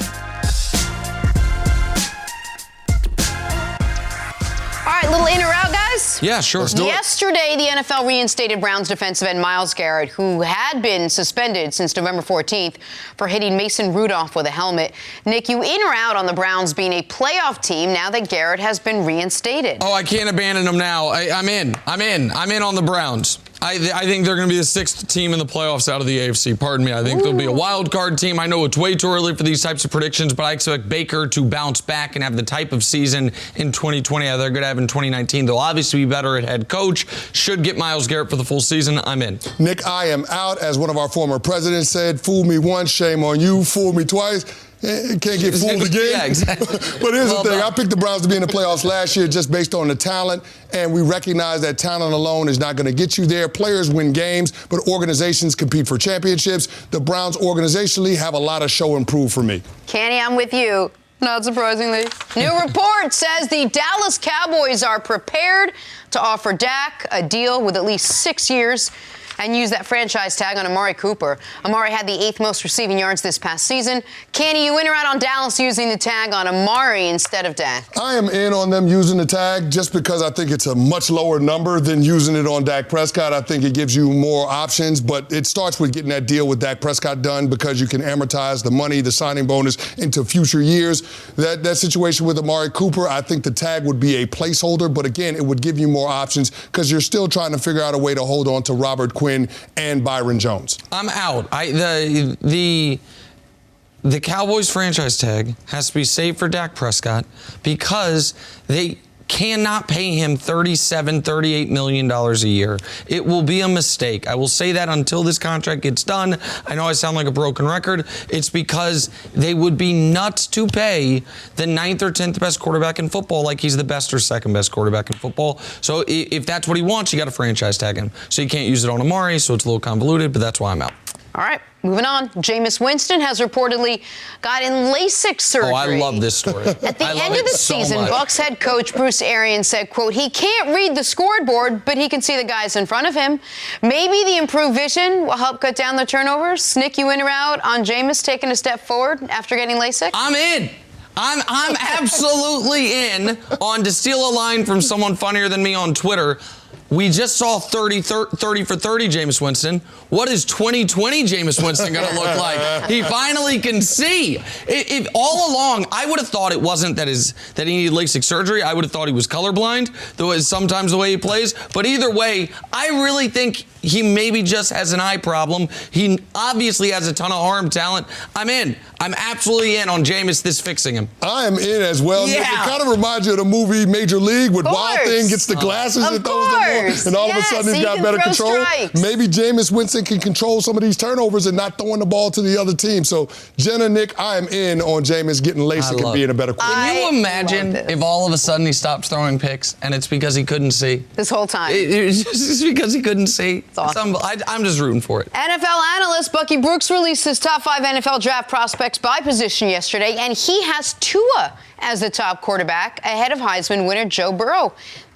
All right, little in or out, guys? Yeah, sure. Yesterday, the NFL reinstated Browns defensive end Myles Garrett, who had been suspended since November 14th for hitting Mason Rudolph with a helmet. Nick, you in or out on the Browns being a playoff team now that Garrett has been reinstated? Oh, I can't abandon them now. I'm in on the Browns. I think they're going to be the 6th team in the playoffs out of the AFC. Pardon me. I think they'll be a wild card team. I know it's way too early for these types of predictions, but I expect Baker to bounce back and have the type of season in 2020 that they're going to have in 2019. They'll obviously be better at head coach. Should get Myles Garrett for the full season. I'm in. Nick, I am out. As one of our former presidents said, fool me once, shame on you. Fool me twice, can't get fooled again. Yeah, exactly. But here's the thing. I picked the Browns to be in the playoffs last year just based on the talent, and we recognize that talent alone is not going to get you there. Players win games, but organizations compete for championships. The Browns organizationally have a lot of show and prove for me. Kenny, I'm with you. Not surprisingly. New report says the Dallas Cowboys are prepared to offer Dak a deal with at least 6 years and use that franchise tag on Amari Cooper. Amari had the 8th most receiving yards this past season. Kenny, you in or out on Dallas using the tag on Amari instead of Dak? I am in on them using the tag just because I think it's a much lower number than using it on Dak Prescott. I think it gives you more options, but it starts with getting that deal with Dak Prescott done because you can amortize the money, the signing bonus into future years. That situation with Amari Cooper, I think the tag would be a placeholder, but again, it would give you more options because you're still trying to figure out a way to hold on to Robert Quinn and Byron Jones. I'm out. The Cowboys franchise tag has to be saved for Dak Prescott because they cannot pay him $38 million a year. It will be a mistake. I will say that until this contract gets done. I know I sound like a broken record. It's because they would be nuts to pay the 9th or 10th best quarterback in football like he's the best or second best quarterback in football. So if that's what he wants, you got to franchise tag him. So you can't use it on Amari, so it's a little convoluted, but that's why I'm out. All right, moving on. Jameis Winston has reportedly gotten Lasix surgery. Oh, I love this story. At the end of the season, Bucs head coach Bruce Arians said, quote, he can't read the scoreboard, but he can see the guys in front of him. Maybe the improved vision will help cut down the turnovers. Nick, you in or out on Jameis taking a step forward after getting Lasix? I'm in. I'm absolutely in on, to steal a line from someone funnier than me on Twitter, We just saw 30 for 30 Jameis Winston. What is 2020 Jameis Winston going to look like? He finally can see. If all along, I would have thought it wasn't that he needed Lasix surgery. I would have thought he was colorblind, though it's sometimes the way he plays. But either way, I really think he maybe just has an eye problem. He obviously has a ton of arm talent. I'm in. I'm absolutely in on Jameis this fixing him. I am in as well. Yeah. It kind of reminds you of the movie Major League with Wild Thing gets the glasses and throws them on, and all of a sudden he's got better control. Strikes. Maybe Jameis Winston can control some of these turnovers and not throwing the ball to the other team. So, Jenna, Nick, I am in on Jameis getting Lasix and being a better quarterback. Can you imagine if all of a sudden he stops throwing picks and it's because he couldn't see? This whole time. It's just because he couldn't see. It's awesome. I'm just rooting for it. NFL analyst Bucky Brooks released his top 5 NFL draft prospects by position yesterday, and he has Tua as the top quarterback ahead of Heisman winner Joe Burrow.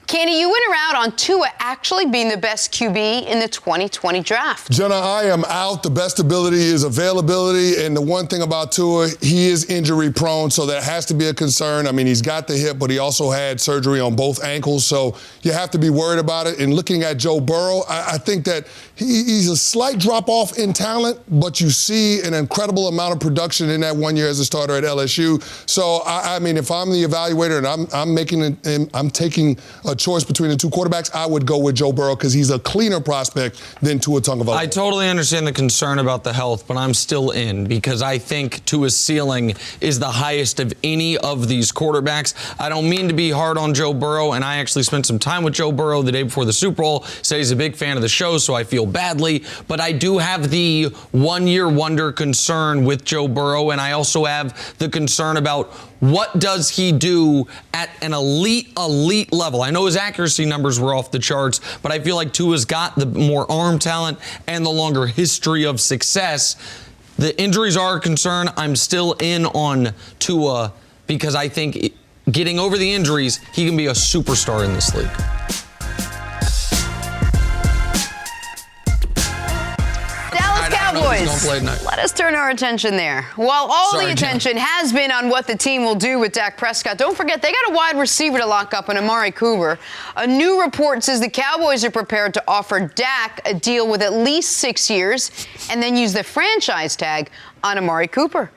Kenny, you went around on Tua actually being the best QB in the 2020 draft. Jenna, I am out. The best ability is availability. And the one thing about Tua, he is injury prone, so that has to be a concern. I mean, he's got the hip, but he also had surgery on both ankles. So you have to be worried about it. And looking at Joe Burrow, I think that he's a slight drop off in talent, but you see an incredible amount of production in that 1 year as a starter at LSU. So, I mean, if I'm the evaluator and I'm taking a choice between the two quarterbacks, I would go with Joe Burrow because he's a cleaner prospect than Tua Tagovailoa. I totally understand the concern about the health, but I'm still in because I think Tua's ceiling is the highest of any of these quarterbacks. I don't mean to be hard on Joe Burrow, and I actually spent some time with Joe Burrow the day before the Super Bowl. Said he's a big fan of the show, so I feel badly. But I do have the one-year wonder concern with Joe Burrow, and I also have the concern about what does he do at an elite level. I know his accuracy numbers were off the charts, but I feel like Tua's got the more arm talent and the longer history of success. The injuries are a concern. I'm still in on Tua because I think getting over the injuries, he can be a superstar in this league. Cowboys. Let us turn our attention there. While all the attention has been on what the team will do with Dak Prescott, don't forget they got a wide receiver to lock up in Amari Cooper. A new report says the Cowboys are prepared to offer Dak a deal with at least 6 years and then use the franchise tag on Amari Cooper.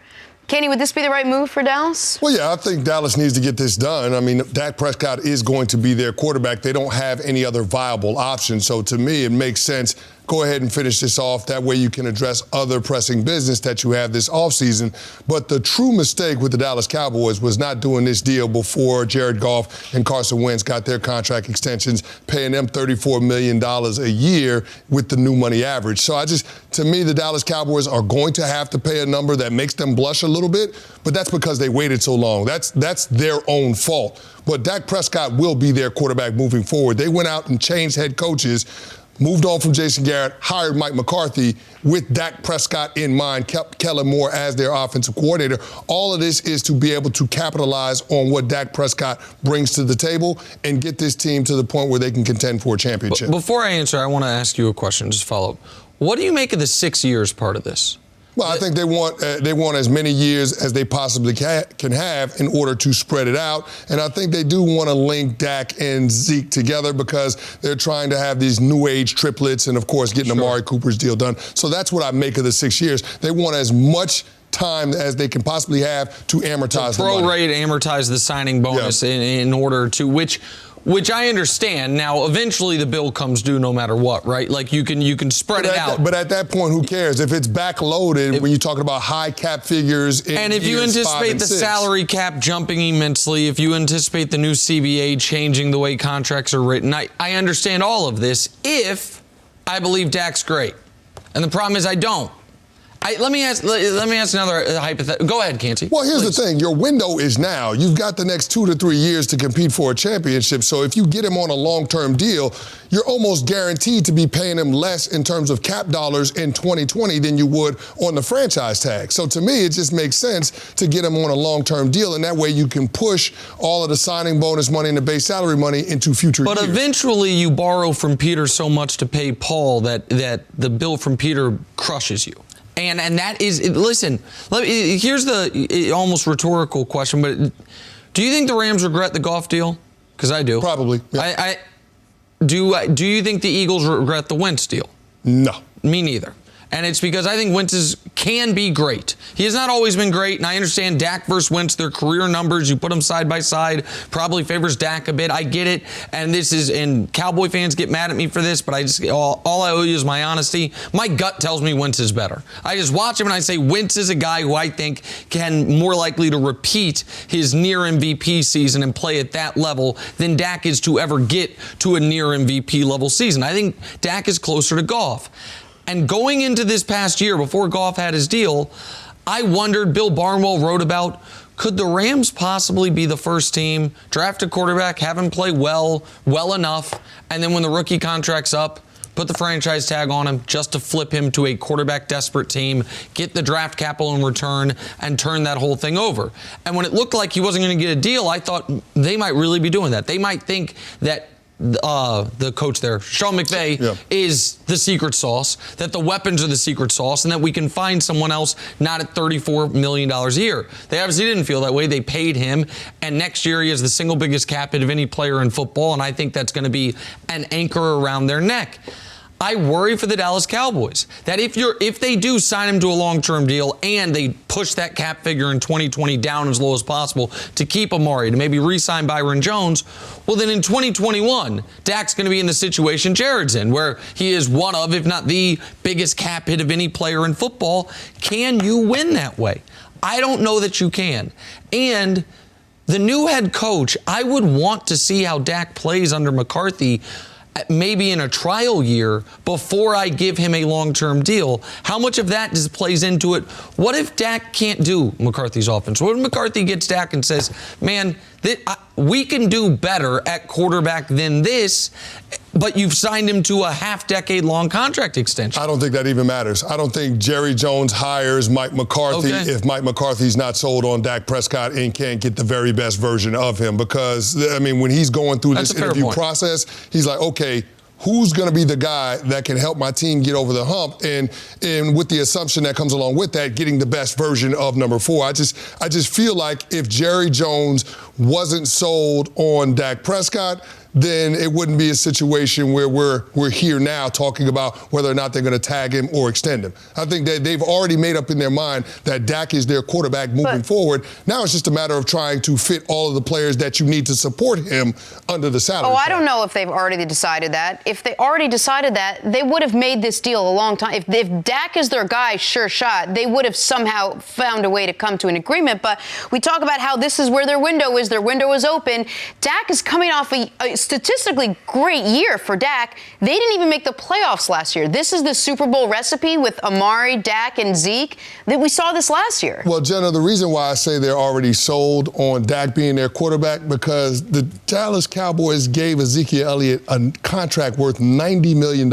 Kenny, would this be the right move for Dallas? Well, yeah, I think Dallas needs to get this done. I mean, Dak Prescott is going to be their quarterback. They don't have any other viable option. So to me, it makes sense. Go ahead and finish this off. That way you can address other pressing business that you have this offseason. But the true mistake with the Dallas Cowboys was not doing this deal before Jared Goff and Carson Wentz got their contract extensions, paying them $34 million a year with the new money average. So to me, the Dallas Cowboys are going to have to pay a number that makes them blush a little bit, but that's because they waited so long. That's their own fault. But Dak Prescott will be their quarterback moving forward. They went out and changed head coaches, moved on from Jason Garrett, hired Mike McCarthy with Dak Prescott in mind, kept Kellen Moore as their offensive coordinator. All of this is to be able to capitalize on what Dak Prescott brings to the table and get this team to the point where they can contend for a championship. Before I answer, I want to ask you a question, just follow up. What do you make of the 6 years part of this? Well, I think they want as many years as they possibly can have in order to spread it out. And I think they do want to link Dak and Zeke together because they're trying to have these new age triplets and, of course, getting Amari Cooper's deal done. So that's what I make of the 6 years. They want as much time as they can possibly have to amortize the money. Prorate, amortize the signing bonus in order to which I understand. Now, eventually the bill comes due no matter what, right? Like you can spread it out. But at that point, who cares? If it's backloaded, when you're talking about high cap figures in and if you anticipate the salary cap jumping immensely, if you anticipate the new CBA changing the way contracts are written, I understand all of this if I believe Dak's great. And the problem is I don't. Let me ask another hypothetical. Go ahead, Canty. Well, here's the thing. Your window is now. You've got the next 2 to 3 years to compete for a championship. So if you get him on a long-term deal, you're almost guaranteed to be paying him less in terms of cap dollars in 2020 than you would on the franchise tag. So to me, it just makes sense to get him on a long-term deal, and that way you can push all of the signing bonus money and the base salary money into future years. But eventually you borrow from Peter so much to pay Paul that the bill from Peter crushes you. And that is, listen, here's the almost rhetorical question, but do you think the Rams regret the Goff deal? Because I do. Probably. Yeah. Do you think the Eagles regret the Wentz deal? No. Me neither. And it's because I think Wentz can be great. He has not always been great, and I understand Dak versus Wentz, their career numbers, you put them side by side, probably favors Dak a bit. I get it, and Cowboy fans get mad at me for this, but all I owe you is my honesty. My gut tells me Wentz is better. I just watch him and I say Wentz is a guy who I think can more likely to repeat his near MVP season and play at that level than Dak is to ever get to a near MVP level season. I think Dak is closer to Goff. And going into this past year, before Goff had his deal, I wondered, Bill Barnwell wrote about, could the Rams possibly be the first team, draft a quarterback, have him play well enough, and then when the rookie contract's up, put the franchise tag on him just to flip him to a quarterback-desperate team, get the draft capital in return, and turn that whole thing over. And when it looked like he wasn't going to get a deal, I thought they might really be doing that. They might think that the coach there, Sean McVay, is the secret sauce, that the weapons are the secret sauce, and that we can find someone else not at $34 million a year. They obviously didn't feel that way. They paid him, and next year he has the single biggest cap hit of any player in football, and I think that's going to be an anchor around their neck. I worry for the Dallas Cowboys that if they do sign him to a long-term deal and they push that cap figure in 2020 down as low as possible to keep Amari, to maybe re-sign Byron Jones, well then in 2021, Dak's going to be in the situation Jared's in, where he is one of, if not the biggest cap hit of any player in football. Can you win that way? I don't know that you can. And the new head coach, I would want to see how Dak plays under McCarthy, maybe in a trial year before I give him a long-term deal. How much of that plays into it? What if Dak can't do McCarthy's offense? What if McCarthy gets Dak and says, man, we can do better at quarterback than this, but you've signed him to a half-decade-long contract extension? I don't think that even matters. I don't think Jerry Jones hires Mike McCarthy if Mike McCarthy's not sold on Dak Prescott and can't get the very best version of him. Because, I mean, when he's going through this interview process, he's like, okay, who's going to be the guy that can help my team get over the hump? And with the assumption that comes along with that, getting the best version of number 4. I just feel like if Jerry Jones wasn't sold on Dak Prescott, then it wouldn't be a situation where we're here now talking about whether or not they're going to tag him or extend him. I think that they've already made up in their mind that Dak is their quarterback moving forward. Now it's just a matter of trying to fit all of the players that you need to support him under the salary cap. I don't know if they've already decided that. If they already decided that, they would have made this deal a long time. If Dak is their guy, sure shot, they would have somehow found a way to come to an agreement. But we talk about how this is where their window is. Their window is open. Dak is coming off a statistically great year for Dak. They didn't even make the playoffs last year. This is the Super Bowl recipe with Amari, Dak, and Zeke. We saw this last year. Well, Jenna, the reason why I say they're already sold on Dak being their quarterback, because the Dallas Cowboys gave Ezekiel Elliott a contract worth $90 million.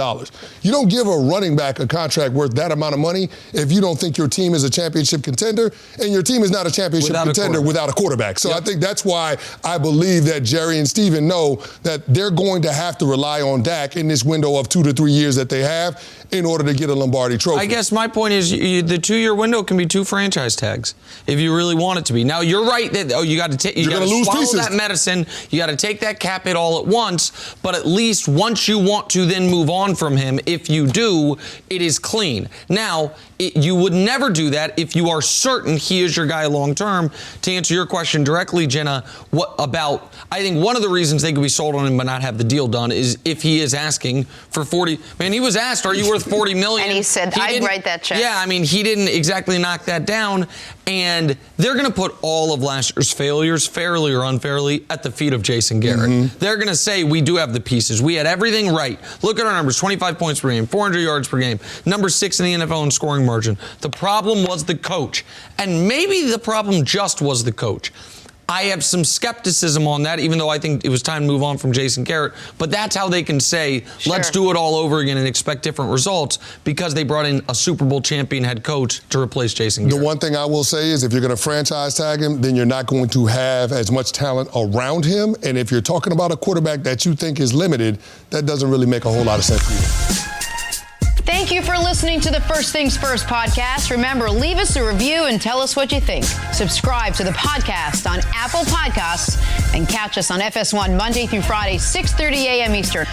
You don't give a running back a contract worth that amount of money if you don't think your team is a championship contender, and your team is not a championship contender without a quarterback. So I think that's why I believe that Jerry and Steven know that they're going to have to rely on Dak in this window of 2 to 3 years that they have in order to get a Lombardi trophy. I guess my point is the 2-year window can be 2 franchise tags if you really want it to be. Now, you're right that you got to swallow that medicine. You got to take that cap hit all at once, but at least once you want to then move on from him, if you do, it is clean. Now, you would never do that if you are certain he is your guy long term. To answer your question directly, Jenna, I think one of the reasons they could be sold on him but not have the deal done is if he is asking for 40. Man, he was asked, are you worth $40 million? And he said, I'd write that check. Yeah, I mean, he didn't exactly knock that down. And they're going to put all of last year's failures, fairly or unfairly, at the feet of Jason Garrett. Mm-hmm. They're going to say, we do have the pieces. We had everything right. Look at our numbers, 25 points per game, 400 yards per game, number 6 in the NFL in scoring margin. The problem was the coach. And maybe the problem just was the coach. I have some skepticism on that, even though I think it was time to move on from Jason Garrett. But that's how they can say, let's do it all over again and expect different results, because they brought in a Super Bowl champion head coach to replace Jason Garrett. The one thing I will say is if you're going to franchise tag him, then you're not going to have as much talent around him. And if you're talking about a quarterback that you think is limited, that doesn't really make a whole lot of sense either. Thank you for listening to the First Things First podcast. Remember, leave us a review and tell us what you think. Subscribe to the podcast on Apple Podcasts and catch us on FS1 Monday through Friday, 6:30 a.m. Eastern.